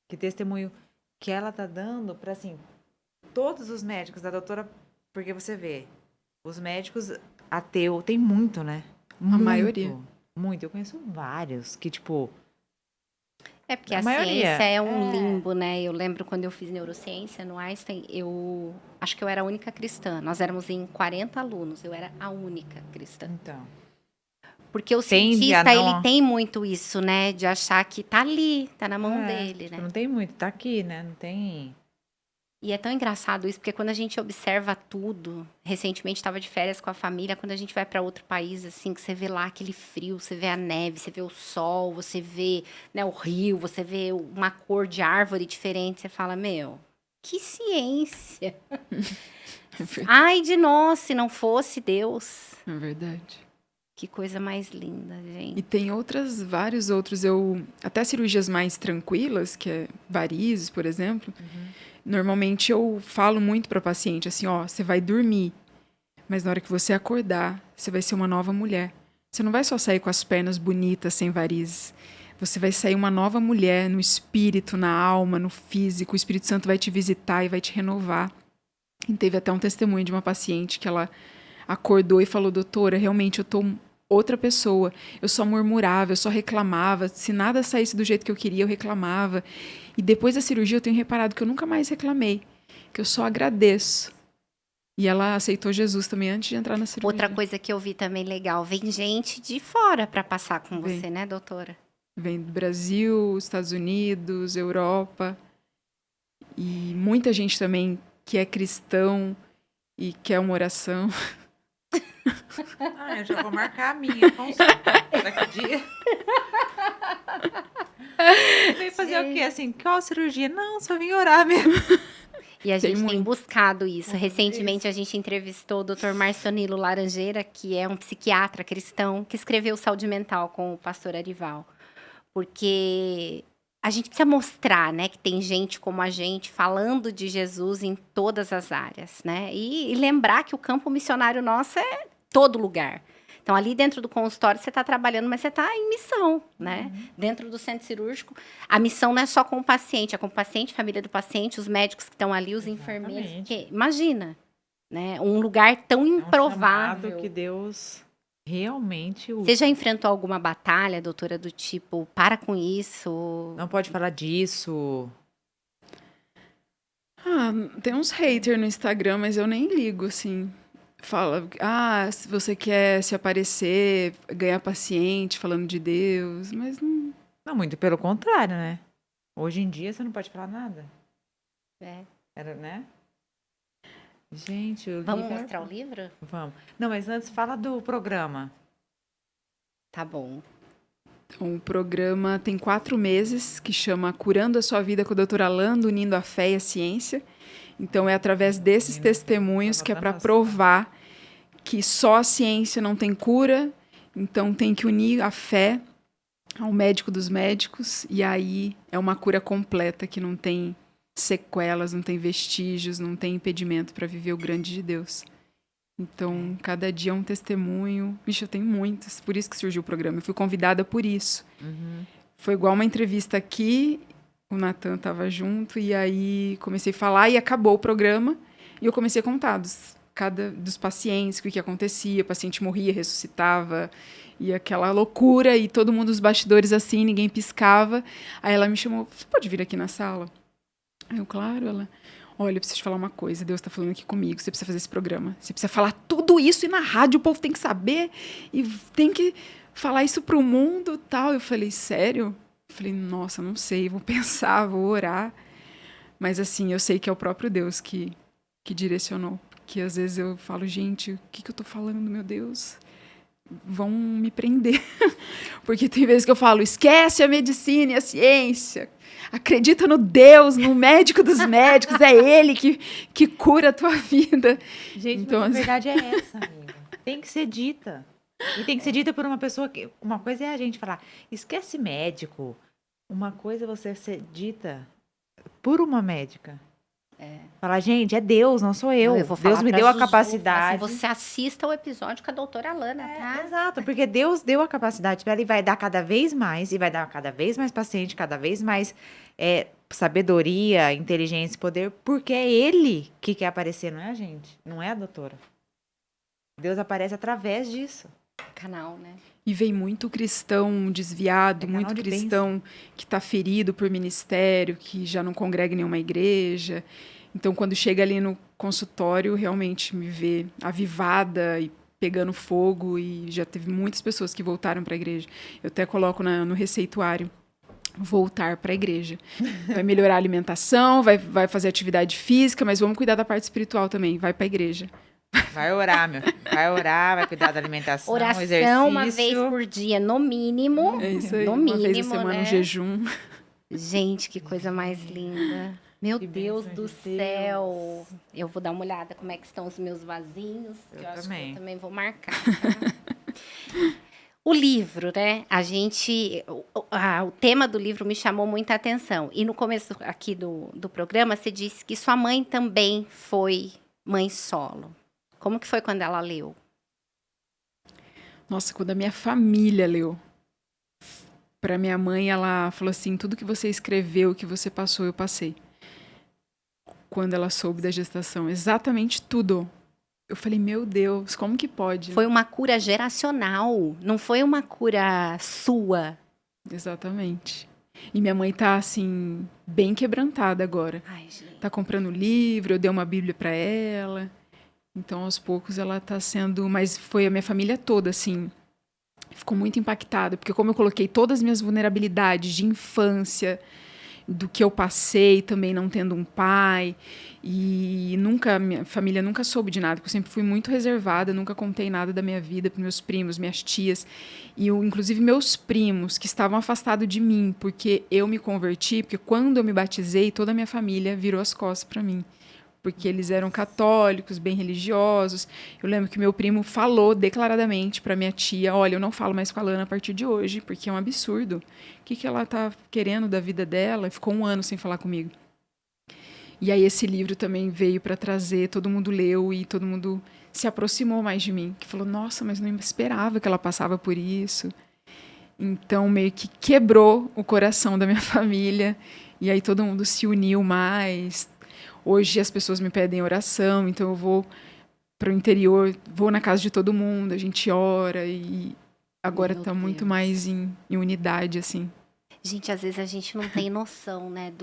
Que testemunho que ela tá dando pra, assim, todos os médicos da doutora, porque você vê, os médicos ateu, tem muito, né? Muito, maioria. Muito. Eu conheço vários que, tipo... É porque A a maioria, ciência é um limbo, né? Eu lembro quando eu fiz neurociência no Einstein, eu acho que eu era a única cristã. Nós éramos em 40 alunos, eu era a única cristã. Então, Porque o Tende a cientista, não- ele tem muito isso, né? De achar que tá ali, tá na mão dele, tipo, né? não tem muito, tá aqui, né? Não tem... E é tão engraçado isso, porque quando a gente observa tudo, recentemente estava de férias com a família, quando a gente vai para outro país, assim, que você vê lá aquele frio, você vê a neve, você vê o sol, você vê, né, o rio, você vê uma cor de árvore diferente, você fala, meu, que ciência! Ai de nós, se não fosse Deus. É verdade. Que coisa mais linda, E gente. tem vários outros, até cirurgias mais tranquilas, que é varizes, por exemplo. Normalmente eu falo muito para paciente assim, ó, você vai dormir, mas na hora que você acordar, você vai ser uma nova mulher. Você não vai só sair com as pernas bonitas, sem varizes. Você vai sair uma nova mulher no espírito, na alma, no físico. O Espírito Santo vai te visitar e vai te renovar. E teve até um testemunho de uma paciente que ela acordou e falou, doutora, realmente eu tô outra pessoa. Eu só murmurava, eu só reclamava. Se nada saísse do jeito que eu queria, eu reclamava. E depois da cirurgia eu tenho reparado que eu nunca mais reclamei, que eu só agradeço. E ela aceitou Jesus também antes de entrar na cirurgia. Outra coisa que eu vi também legal, vem gente de fora para passar com Vem. você, né, doutora? Vem do Brasil, Estados Unidos, Europa. E muita gente também que é cristão e quer uma oração. Eu já vou marcar a minha consulta daqui dia. Vem fazer o quê? Assim, qual cirurgia? Não, só vim orar mesmo. E a Tem gente tem muito. buscado isso. Muito Recentemente a gente entrevistou o Dr. Marcionilo Laranjeira, que é um psiquiatra cristão, que escreveu Saúde Mental com o pastor Arival. Porque a gente precisa mostrar, né, que tem gente como a gente falando de Jesus em todas as áreas, né? E lembrar que o campo missionário nosso é todo lugar. Então, ali dentro do consultório, você está trabalhando, mas você está em missão, né? Dentro do centro cirúrgico, a missão não é só com o paciente, é com o paciente, família do paciente, os médicos que estão ali, os enfermeiros. Exatamente. Porque, imagina, né? Um lugar tão É um improvável. chamado que Deus realmente usa. Você já enfrentou alguma batalha, doutora, do tipo, para com isso? Não pode falar disso. Tem uns haters no Instagram, mas eu nem ligo, assim. Fala, se você quer se aparecer, ganhar paciente falando de Deus, mas não... Não, muito pelo contrário, né? Hoje em dia você não pode falar nada. É. Era, né? Gente, o Vamos livro... mostrar o livro? Vamos. Não, mas antes fala do programa. Tá bom. Então, o programa tem 4 meses, que chama Curando a Sua Vida com o Dr. Alando, unindo a fé e a ciência. Então, é através desses testemunhos que é para provar que só a ciência não tem cura. Então, tem que unir a fé ao médico dos médicos. E aí, é uma cura completa, que não tem sequelas, não tem vestígios, não tem impedimento para viver o grande de Deus. Então, cada dia é um testemunho. Vixe, eu tenho muitos. Por isso que surgiu o programa. Eu fui convidada por isso. Foi igual uma entrevista aqui. O Natan estava junto. E aí, comecei a falar e acabou o programa. E eu comecei a contar dos pacientes, o que acontecia. O paciente morria, ressuscitava. E aquela loucura. E todo mundo nos bastidores assim, ninguém piscava. Aí ela me chamou. Você pode vir aqui na sala? Aí eu, claro, ela... Olha, eu preciso te falar uma coisa, Deus está falando aqui comigo, você precisa fazer esse programa. Você precisa falar tudo isso e na rádio o povo tem que saber e tem que falar isso pro mundo e tal. Eu falei, sério? Eu falei, nossa, não sei, vou pensar, vou orar. Mas assim, eu sei que é o próprio Deus que direcionou. Porque às vezes eu falo, gente, o que eu tô falando, meu Deus? Vão me prender. Porque tem vezes que eu falo, esquece a medicina e a ciência. Acredita no Deus, no médico dos médicos. É ele que cura a tua vida. Gente, Então, mas a verdade é essa, amiga. Tem que ser dita. E tem que ser dita por uma pessoa que... Uma coisa é a gente falar, esquece médico. Uma coisa é você ser dita por uma médica. Falar, gente, é Deus, não sou eu. Não, vou falar Deus me pra deu a Juju, capacidade. assim, você assista o episódio com a doutora Alana, tá? Exato, porque Deus deu a capacidade para ela e vai dar cada vez mais, e vai dar cada vez mais paciente, cada vez mais sabedoria, inteligência e poder, porque é Ele que quer aparecer, não é a gente, não é a doutora. Deus aparece através disso. Canal, né? E vem muito cristão desviado, canal muito de cristão que está ferido por ministério, que já não congrega em nenhuma igreja. Então, quando chega ali no consultório, realmente me vê avivada e pegando fogo. E já teve muitas pessoas que voltaram para a igreja. Eu até coloco no receituário. voltar para a igreja. Vai melhorar a alimentação, vai fazer atividade física, mas vamos cuidar da parte espiritual também. Vai para a igreja. Vai orar, meu filho. Vai orar, vai cuidar da alimentação, Oração exercício. uma vez por dia, no mínimo. É isso aí. No Uma vez a mínimo, semana, né? um jejum. Gente, que coisa mais linda. Meu Que Deus bênção do de céu. Eu vou dar uma olhada como é que estão os meus vasinhos. Eu que eu acho que também. eu também vou marcar. Tá? O livro, né? O tema do livro me chamou muita atenção. E no começo aqui do programa, você disse que sua mãe também foi mãe solo. Como que foi quando ela leu? Nossa, quando a minha família leu. Para minha mãe, ela falou assim: tudo que você escreveu, que você passou, eu passei. Quando ela soube da gestação, exatamente tudo. Eu falei, meu Deus, como que pode? Foi uma cura geracional, não foi uma cura sua. Exatamente. E minha mãe tá, assim, bem quebrantada agora. Ai, gente. Tá comprando livro, eu dei uma Bíblia para ela. Então, aos poucos, ela tá sendo... Mas foi a minha família toda, assim... Ficou muito impactada, porque como eu coloquei todas as minhas vulnerabilidades de infância, do que eu passei também não tendo um pai, e minha família nunca soube de nada, porque eu sempre fui muito reservada, nunca contei nada da minha vida para meus primos, minhas tias, e inclusive meus primos, que estavam afastados de mim, porque eu me converti, porque quando eu me batizei, toda a minha família virou as costas para mim. Porque eles eram católicos, bem religiosos. Eu lembro que meu primo falou declaradamente para minha tia, olha, eu não falo mais com a Lana a partir de hoje, porque é um absurdo. O que ela tá querendo da vida dela? Ficou 1 ano sem falar comigo. E aí esse livro também veio para trazer, todo mundo leu e todo mundo se aproximou mais de mim. Que falou, nossa, mas não esperava que ela passava por isso. Então meio que quebrou o coração da minha família. E aí todo mundo se uniu mais. Hoje as pessoas me pedem oração, então eu vou para o interior, vou na casa de todo mundo, a gente ora e agora Meu está muito Deus. mais em unidade, assim. Gente, às vezes a gente não tem noção, né,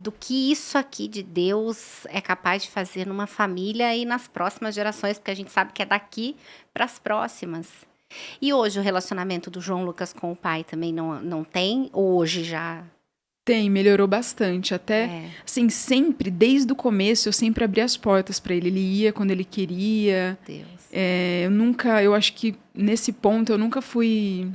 do que isso aqui de Deus é capaz de fazer numa família e nas próximas gerações, porque a gente sabe que é daqui para as próximas. E hoje o relacionamento do João Lucas com o pai também não tem? Ou hoje já... Tem, melhorou bastante. Até, assim, sempre, desde o começo, eu sempre abri as portas para ele. Ele ia quando ele queria. Deus. Eu acho que nesse ponto eu nunca fui...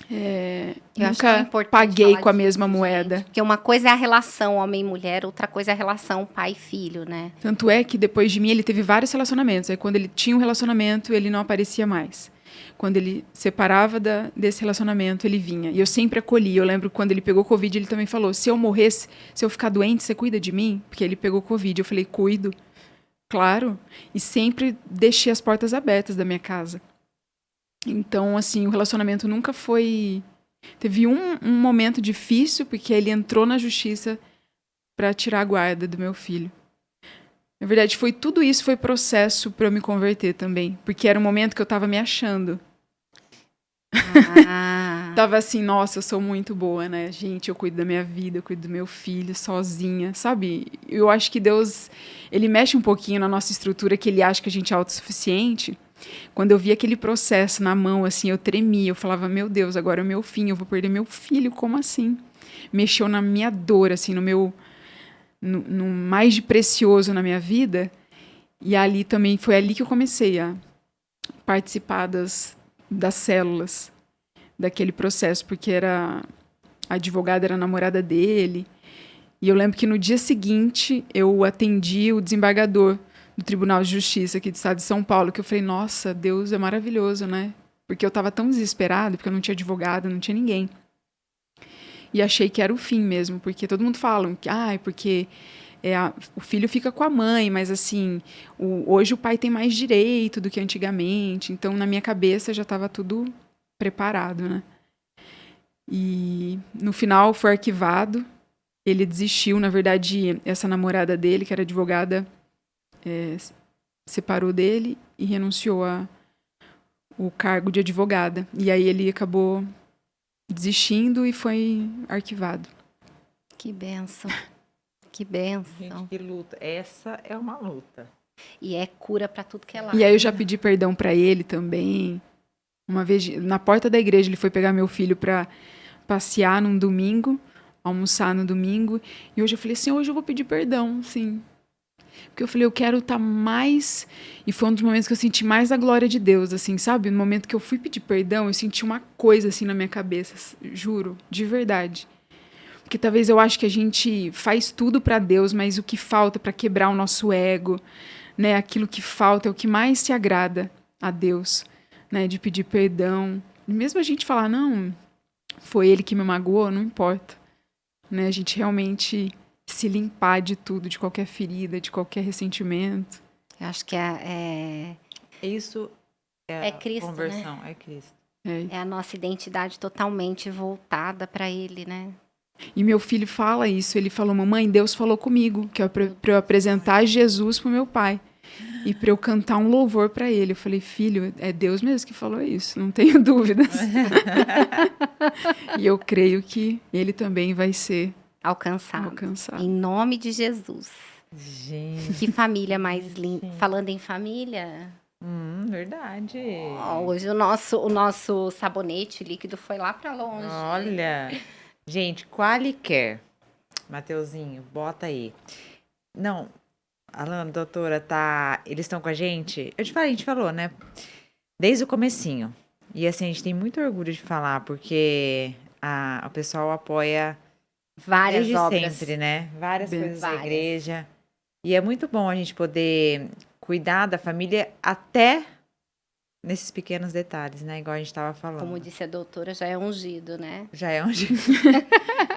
Eu acho que é nunca importante paguei falar com a mesma disso, moeda. gente, porque uma coisa é a relação homem-mulher, outra coisa é a relação pai-filho, né? Tanto é que depois de mim ele teve vários relacionamentos. Aí quando ele tinha um relacionamento, ele não aparecia mais. Quando ele separava desse relacionamento, ele vinha. E eu sempre acolhi. Eu lembro quando ele pegou Covid, ele também falou, se eu morresse, se eu ficar doente, você cuida de mim? Porque ele pegou Covid. Eu falei, cuido. Claro. E sempre deixei as portas abertas da minha casa. Então, assim, o relacionamento nunca foi... Teve um momento difícil, porque ele entrou na justiça para tirar a guarda do meu filho. Na verdade, tudo isso foi processo para eu me converter também. Porque era um momento que eu estava me achando. Tava assim, nossa, eu sou muito boa, né? Gente, eu cuido da minha vida, eu cuido do meu filho sozinha, sabe? Eu acho que Deus, ele mexe um pouquinho na nossa estrutura, que ele acha que a gente é autossuficiente. Quando eu vi aquele processo na mão, assim, eu tremia. Eu falava, meu Deus, agora é o meu fim, eu vou perder meu filho, como assim? Mexeu na minha dor, assim, no mais de precioso na minha vida. E ali também, foi ali que eu comecei a participar das células daquele processo, porque a advogada era a namorada dele. E eu lembro que no dia seguinte eu atendi o desembargador do Tribunal de Justiça aqui do estado de São Paulo, que eu falei, nossa, Deus é maravilhoso, né? Porque eu estava tão desesperada, porque eu não tinha advogado, não tinha ninguém. E achei que era o fim mesmo, porque todo mundo fala que, porque o filho fica com a mãe, mas assim, hoje o pai tem mais direito do que antigamente, então na minha cabeça já estava tudo preparado, né? E no final foi arquivado, ele desistiu, na verdade, essa namorada dele, que era advogada, separou dele e renunciou o cargo de advogada. E aí ele acabou desistindo e foi arquivado. Que bênção. Que bênção. Gente, que luta. Essa é uma luta. E é cura pra tudo que é lado. E aí eu já pedi perdão pra ele também. Uma vez, na porta da igreja, ele foi pegar meu filho pra passear num domingo, almoçar no domingo. E hoje eu falei assim, hoje eu vou pedir perdão, sim. Porque eu falei, eu quero estar mais... E foi um dos momentos que eu senti mais a glória de Deus, assim, sabe? No momento que eu fui pedir perdão, eu senti uma coisa, assim, na minha cabeça. Juro, de verdade. Porque talvez eu acho que a gente faz tudo para Deus, mas o que falta para quebrar o nosso ego, né? Aquilo que falta é o que mais te agrada a Deus, né? De pedir perdão. E mesmo a gente falar, não, foi ele que me magoou, não importa. Né? A gente realmente se limpar de tudo, de qualquer ferida, de qualquer ressentimento. Eu acho que Isso é é Cristo, conversão, é Cristo. é a nossa identidade totalmente voltada para Ele, né? E meu filho fala isso, ele falou, mamãe, Deus falou comigo, que é para eu apresentar Jesus pro meu pai. E para eu cantar um louvor para ele. Eu falei, filho, é Deus mesmo que falou isso, não tenho dúvidas. E eu creio que ele também vai ser Alcançado. alcançado. Em nome de Jesus. Gente. Que família mais linda. Falando em família, Verdade. hoje o nosso sabonete líquido foi lá para longe. Olha. Gente, Qualicare. Mateuzinho, bota aí. Não, Alana, doutora, tá... Eles estão com a gente? A gente falou, né? Desde o comecinho. E assim, a gente tem muito orgulho de falar, porque o pessoal apoia Várias desde obras. sempre, né? Várias Bem, coisas da várias. igreja. E é muito bom a gente poder cuidar da família até nesses pequenos detalhes, né? Igual a gente estava falando. Como disse a doutora, já é ungido, né? Já é ungido.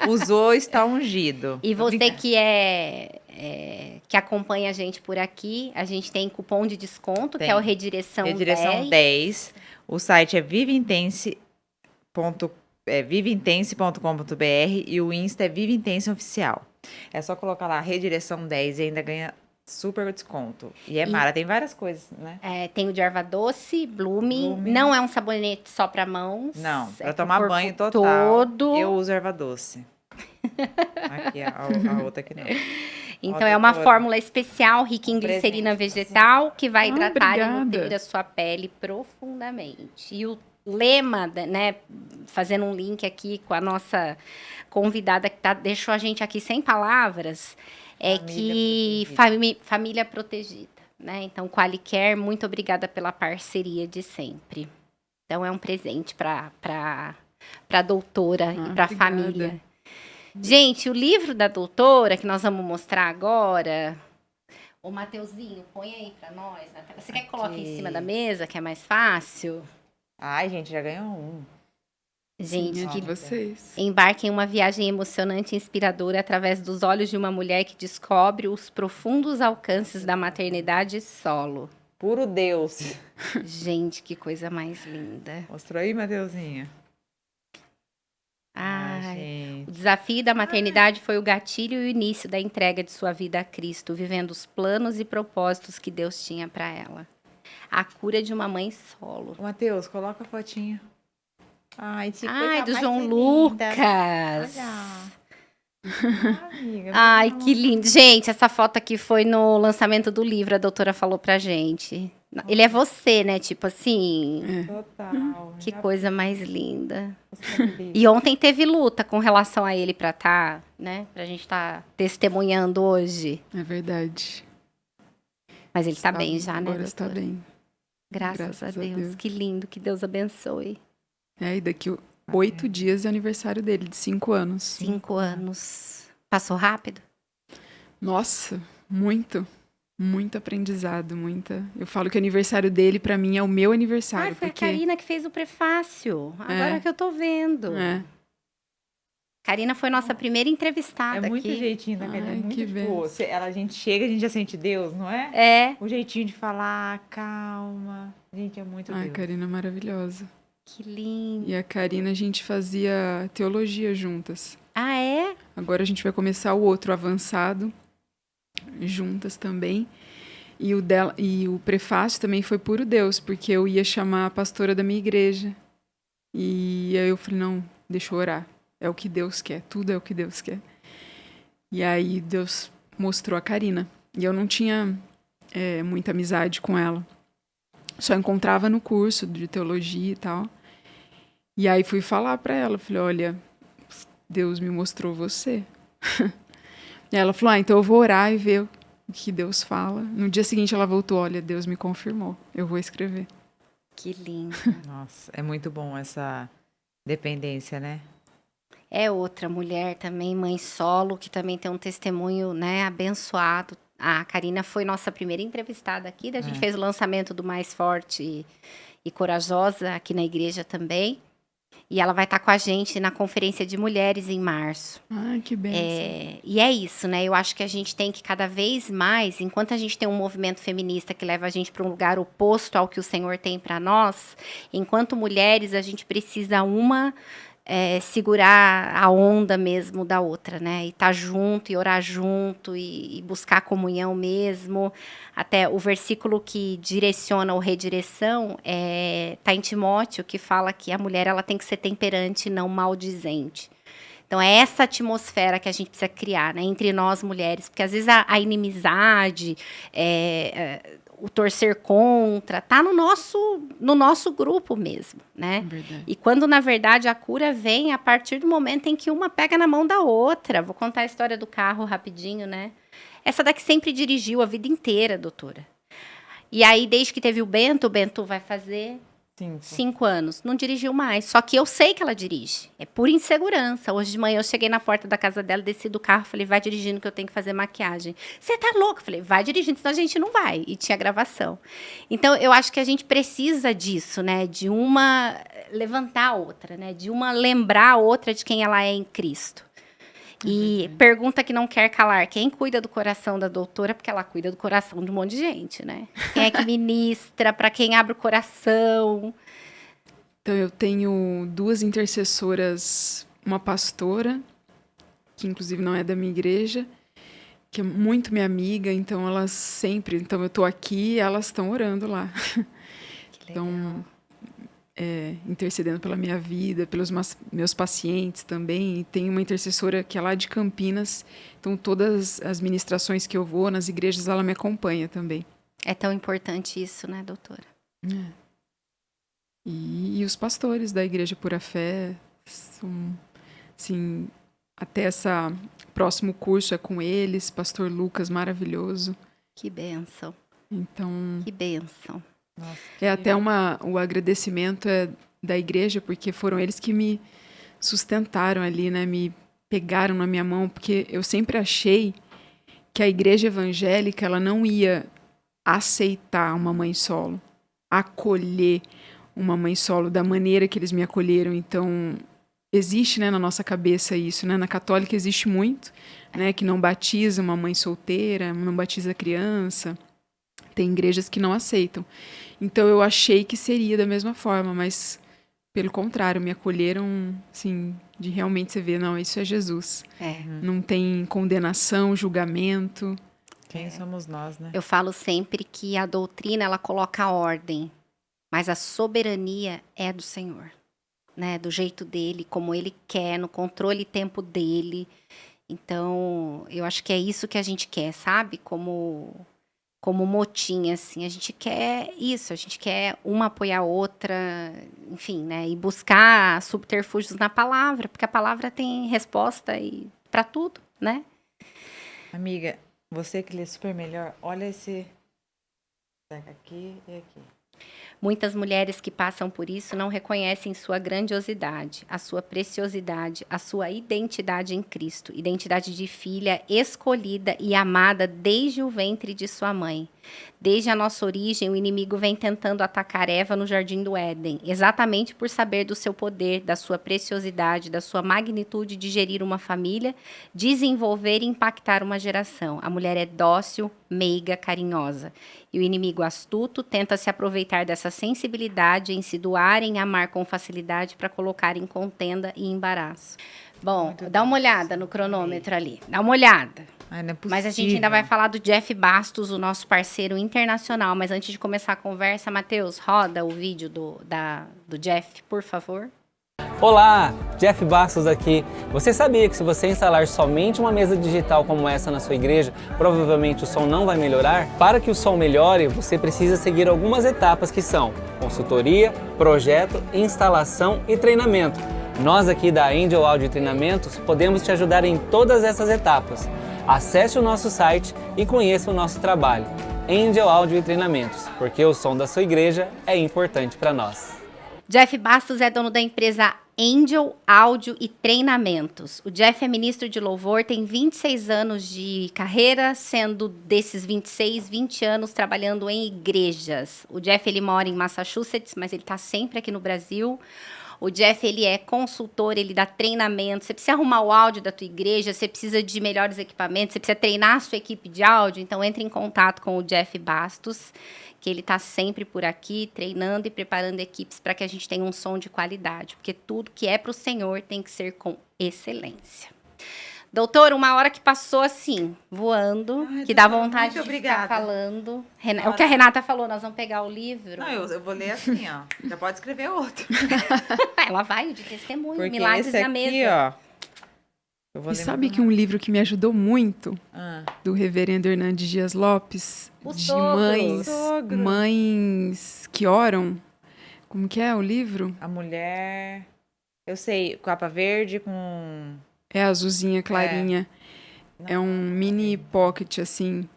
Usou, está ungido. E Tô você brincando. que acompanha a gente por aqui, a gente tem cupom de desconto, que é o Redireção 10. 10. O site é viveintense.com.br e o Insta é Vive Intense Oficial. É só colocar lá Redireção 10 e ainda ganha super desconto. E Mara, tem várias coisas, né? Tem o de erva doce, Blooming. Blooming. Não é um sabonete só para mãos. Não, é pra pro tomar corpo banho total. todo. Eu uso erva doce. Aqui, a outra aqui não. Então, Ó, é uma doutora. fórmula especial, rica em glicerina presente pra vegetal, que vai Ah, hidratar e obrigada. nutrir a sua pele profundamente. E o lema, né, fazendo um link aqui com a nossa convidada que deixou a gente aqui sem palavras, é que família protegida, né? Então, Qualicare, muito obrigada pela parceria de sempre. Então, é um presente para a doutora e para a obrigada. família. Gente, o livro da doutora, que nós vamos mostrar agora... Ô, Mateuzinho, põe aí pra nós na tela. Você quer que coloque em cima da mesa, que é mais fácil? Ai, gente, já ganhou um. Gente, Sim, é que de vocês. embarque em uma viagem emocionante e inspiradora através dos olhos de uma mulher que descobre os profundos alcances da maternidade solo. Puro Deus. Gente, que coisa mais linda. Mostrou aí, Mateuzinho? Ai, gente. o desafio da maternidade foi o gatilho e o início da entrega de sua vida a Cristo, vivendo os planos e propósitos que Deus tinha para ela. A cura de uma mãe solo. Ô, Matheus, coloca a fotinha. Ai, Ai, do João Lucas. Amiga, Ai, que lindo. Gente, essa foto aqui foi no lançamento do livro, a doutora falou pra gente. Ele é você, né? Tipo assim, total. que coisa mais linda. E ontem teve luta com relação a ele pra né? Pra gente estar testemunhando hoje. É verdade. Mas ele tá bem já, né, Agora está doutora? bem. Graças a Deus. Que lindo, que Deus abençoe. E daqui 8 dias é aniversário dele, de 5 anos. 5 anos. Passou rápido? Nossa, muito. Muito aprendizado, muita. Eu falo que o aniversário dele, pra mim, é o meu aniversário. Foi porque... a Karina que fez o prefácio. Agora que eu tô vendo. É. Karina foi nossa primeira entrevistada É muito aqui. jeitinho da Karina. Ai, Muito, que tipo, a gente chega, a gente já sente Deus, não é? É. O jeitinho de falar, calma. Gente, é muito Ai, Deus. Karina é maravilhosa. Que lindo. E a Karina, a gente fazia teologia juntas. Ah, é? Agora a gente vai começar o outro avançado, juntas também. E o prefácio também foi puro Deus, porque eu ia chamar a pastora da minha igreja. E aí eu falei, não, deixa eu orar. É o que Deus quer, tudo é o que Deus quer. E aí Deus mostrou a Karina. E eu não tinha muita amizade com ela. Só encontrava no curso de teologia e tal. E aí fui falar pra ela, falei, olha, Deus me mostrou você. E ela falou, então eu vou orar e ver o que Deus fala. No dia seguinte ela voltou, olha, Deus me confirmou, eu vou escrever. Que lindo. Nossa, é muito bom essa dependência, né? É outra mulher também, mãe solo, que também tem um testemunho, né, abençoado. A Karina foi nossa primeira entrevistada aqui, a gente fez o lançamento do Mais Forte e Corajosa aqui na igreja também. E ela vai estar com a gente na Conferência de Mulheres em março. Ah, que bênção. E é isso, né? Eu acho que a gente tem que cada vez mais, enquanto a gente tem um movimento feminista que leva a gente para um lugar oposto ao que o Senhor tem para nós, enquanto mulheres a gente precisa segurar a onda mesmo da outra, né? E estar junto, e orar junto, e buscar comunhão mesmo. Até o versículo que direciona ou redireção tá em Timóteo, que fala que a mulher ela tem que ser temperante e não maldizente. Então, é essa atmosfera que a gente precisa criar, né? Entre nós, mulheres. Porque, às vezes, a inimizade, o torcer contra, tá no nosso grupo mesmo, né? Verdade. E quando, na verdade, a cura vem a partir do momento em que uma pega na mão da outra. Vou contar a história do carro rapidinho, né? Essa daqui sempre dirigiu a vida inteira, doutora. E aí, desde que teve o Bento vai fazer 5 anos. Não dirigiu mais. Só que eu sei que ela dirige. É por insegurança. Hoje de manhã eu cheguei na porta da casa dela, desci do carro, falei, vai dirigindo que eu tenho que fazer maquiagem. Você tá louca? Falei, vai dirigindo, senão a gente não vai. E tinha gravação. Então, eu acho que a gente precisa disso, né? De uma levantar a outra, né? De uma lembrar a outra de quem ela é em Cristo. E pergunta que não quer calar. Quem cuida do coração da doutora? Porque ela cuida do coração de um monte de gente, né? Quem é que ministra? Para quem abre o coração? Então, eu tenho 2 intercessoras, uma pastora, que inclusive não é da minha igreja, que é muito minha amiga, então elas sempre... Então, eu tô aqui e elas estão orando lá. Que legal. Então, intercedendo pela minha vida, pelos meus pacientes também. E tem uma intercessora que é lá de Campinas, então todas as ministrações que eu vou nas igrejas, ela me acompanha também. É tão importante isso, né, doutora? E os pastores da Igreja Pura Fé são, assim, até esse próximo curso é com eles, pastor Lucas, maravilhoso. Que bênção. Então, Que bênção. Nossa, até o agradecimento da igreja, porque foram eles que me sustentaram ali, né? Me pegaram na minha mão, porque eu sempre achei que a igreja evangélica ela não ia aceitar uma mãe solo, acolher uma mãe solo da maneira que eles me acolheram. Então, existe, né, na nossa cabeça isso, né? Na católica existe muito, né? Que não batiza uma mãe solteira, não batiza criança. Tem igrejas que não aceitam. Então, eu achei que seria da mesma forma, mas, pelo contrário, me acolheram, assim, de realmente você ver, não, isso é Jesus. Não tem condenação, julgamento. Quem somos nós, né? Eu falo sempre que a doutrina, ela coloca a ordem, mas a soberania é do Senhor, né? Do jeito dele, como ele quer, no controle e tempo dele. Então, eu acho que é isso que a gente quer, sabe? Como motim, assim, a gente quer isso, a gente quer uma apoiar a outra, enfim, né, e buscar subterfúgios na palavra, porque a palavra tem resposta para tudo, né? Amiga, você que lê super melhor, olha esse aqui e aqui. Muitas mulheres que passam por isso não reconhecem sua grandiosidade, a sua preciosidade, a sua identidade em Cristo, identidade de filha escolhida e amada desde o ventre de sua mãe. Desde a nossa origem, o inimigo vem tentando atacar Eva no Jardim do Éden, exatamente por saber do seu poder, da sua preciosidade, da sua magnitude de gerir uma família, desenvolver e impactar uma geração. A mulher é dócil, meiga, carinhosa. E o inimigo astuto tenta se aproveitar dessa sensibilidade em se doar, em amar com facilidade para colocar em contenda e embaraço. Bom, dá uma olhada no cronômetro ali. Dá uma olhada. Ai, não é possível. Mas a gente ainda vai falar do Jeff Bastos, o nosso parceiro internacional. Mas antes de começar a conversa, Matheus, roda o vídeo do Jeff, por favor. Olá, Jeff Bastos aqui. Você sabia que se você instalar somente uma mesa digital como essa na sua igreja, provavelmente o som não vai melhorar? Para que o som melhore, você precisa seguir algumas etapas que são consultoria, projeto, instalação e treinamento. Nós aqui da Angel Áudio e Treinamentos podemos te ajudar em todas essas etapas. Acesse o nosso site e conheça o nosso trabalho. Angel Áudio e Treinamentos, porque o som da sua igreja é importante para nós. Jeff Bastos é dono da empresa Angel Áudio e Treinamentos. O Jeff é ministro de louvor, tem 26 anos de carreira, sendo desses 26, 20 anos trabalhando em igrejas. O Jeff, ele mora em Massachusetts, mas ele está sempre aqui no Brasil. O Jeff, ele é consultor, ele dá treinamento. Você precisa arrumar o áudio da tua igreja, você precisa de melhores equipamentos, você precisa treinar a sua equipe de áudio, então entre em contato com o Jeff Bastos, que ele está sempre por aqui, treinando e preparando equipes para que a gente tenha um som de qualidade, porque tudo que é para o Senhor tem que ser com excelência. Doutor, uma hora que passou assim, voando, Ai, que dá doutora, vontade muito de obrigada. ficar falando. O que a Renata falou, nós vamos pegar o livro. Não, eu vou ler assim, ó. Já pode escrever outro. Ela vai de testemunho, Porque milagres esse na aqui, mesa. ó. Eu vou E ler sabe muito que um livro que me ajudou muito, Ah, do reverendo Hernandes Dias Lopes, O de sogro. Sogro. mães que oram. Como que é o livro? a mulher... Eu sei, capa verde com... É azulzinha, clarinha. É um mini pocket, assim.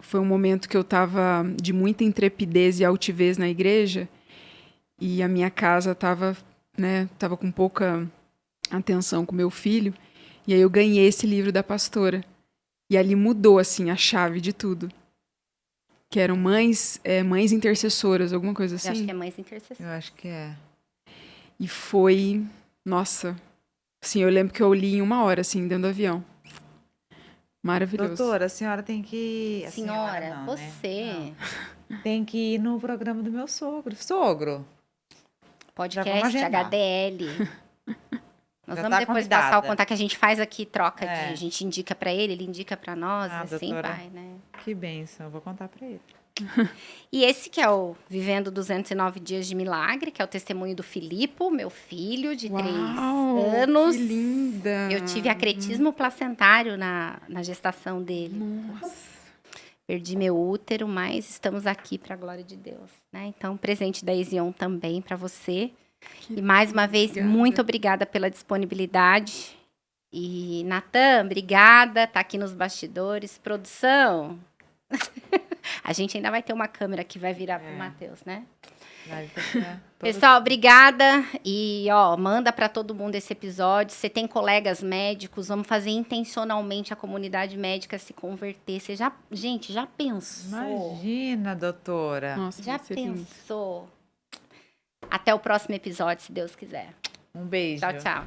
Foi um momento que eu tava de muita intrepidez e altivez na igreja. E a minha casa tava com pouca atenção com meu filho. E aí eu ganhei esse livro da pastora. E ali mudou, assim, a chave de tudo. Que eram mães intercessoras, alguma coisa Eu acho assim. que é mães intercessoras. Eu acho que é. E foi... Nossa... Assim, eu lembro que eu li em 1 hora, assim, dentro do avião. Maravilhoso. Doutora, a senhora tem que... a Senhora, não, né? você... Não. Tem que ir no programa do meu sogro. Sogro, Já vamos Podcast agendar. HDL. Nós Já vamos tá depois convidada. passar o contato que a gente faz aqui, troca É. de... A gente indica pra ele indica pra nós, Ah, assim doutora. vai, né? que bênção. Eu vou contar pra ele. E esse que é o Vivendo 209 Dias de Milagre, que é o testemunho do Filipe, meu filho de 3 anos. Que linda! Eu tive acretismo placentário na gestação dele. Nossa. Perdi meu útero, mas estamos aqui para a glória de Deus, né? Então, presente da Ezion também para você. E mais uma vez, obrigada. muito obrigada pela disponibilidade. E, Natan, obrigada. Tá aqui nos bastidores. Produção. A gente ainda vai ter uma câmera que vai virar pro Matheus, né? Vai ter Pessoal, obrigada. E, ó, manda para todo mundo esse episódio. Você tem colegas médicos, vamos fazer intencionalmente a comunidade médica se converter. Você já, gente, já pensou? Imagina, doutora. Nossa, Já vai ser lindo. pensou? Até o próximo episódio, se Deus quiser. Um beijo. Tchau, tchau.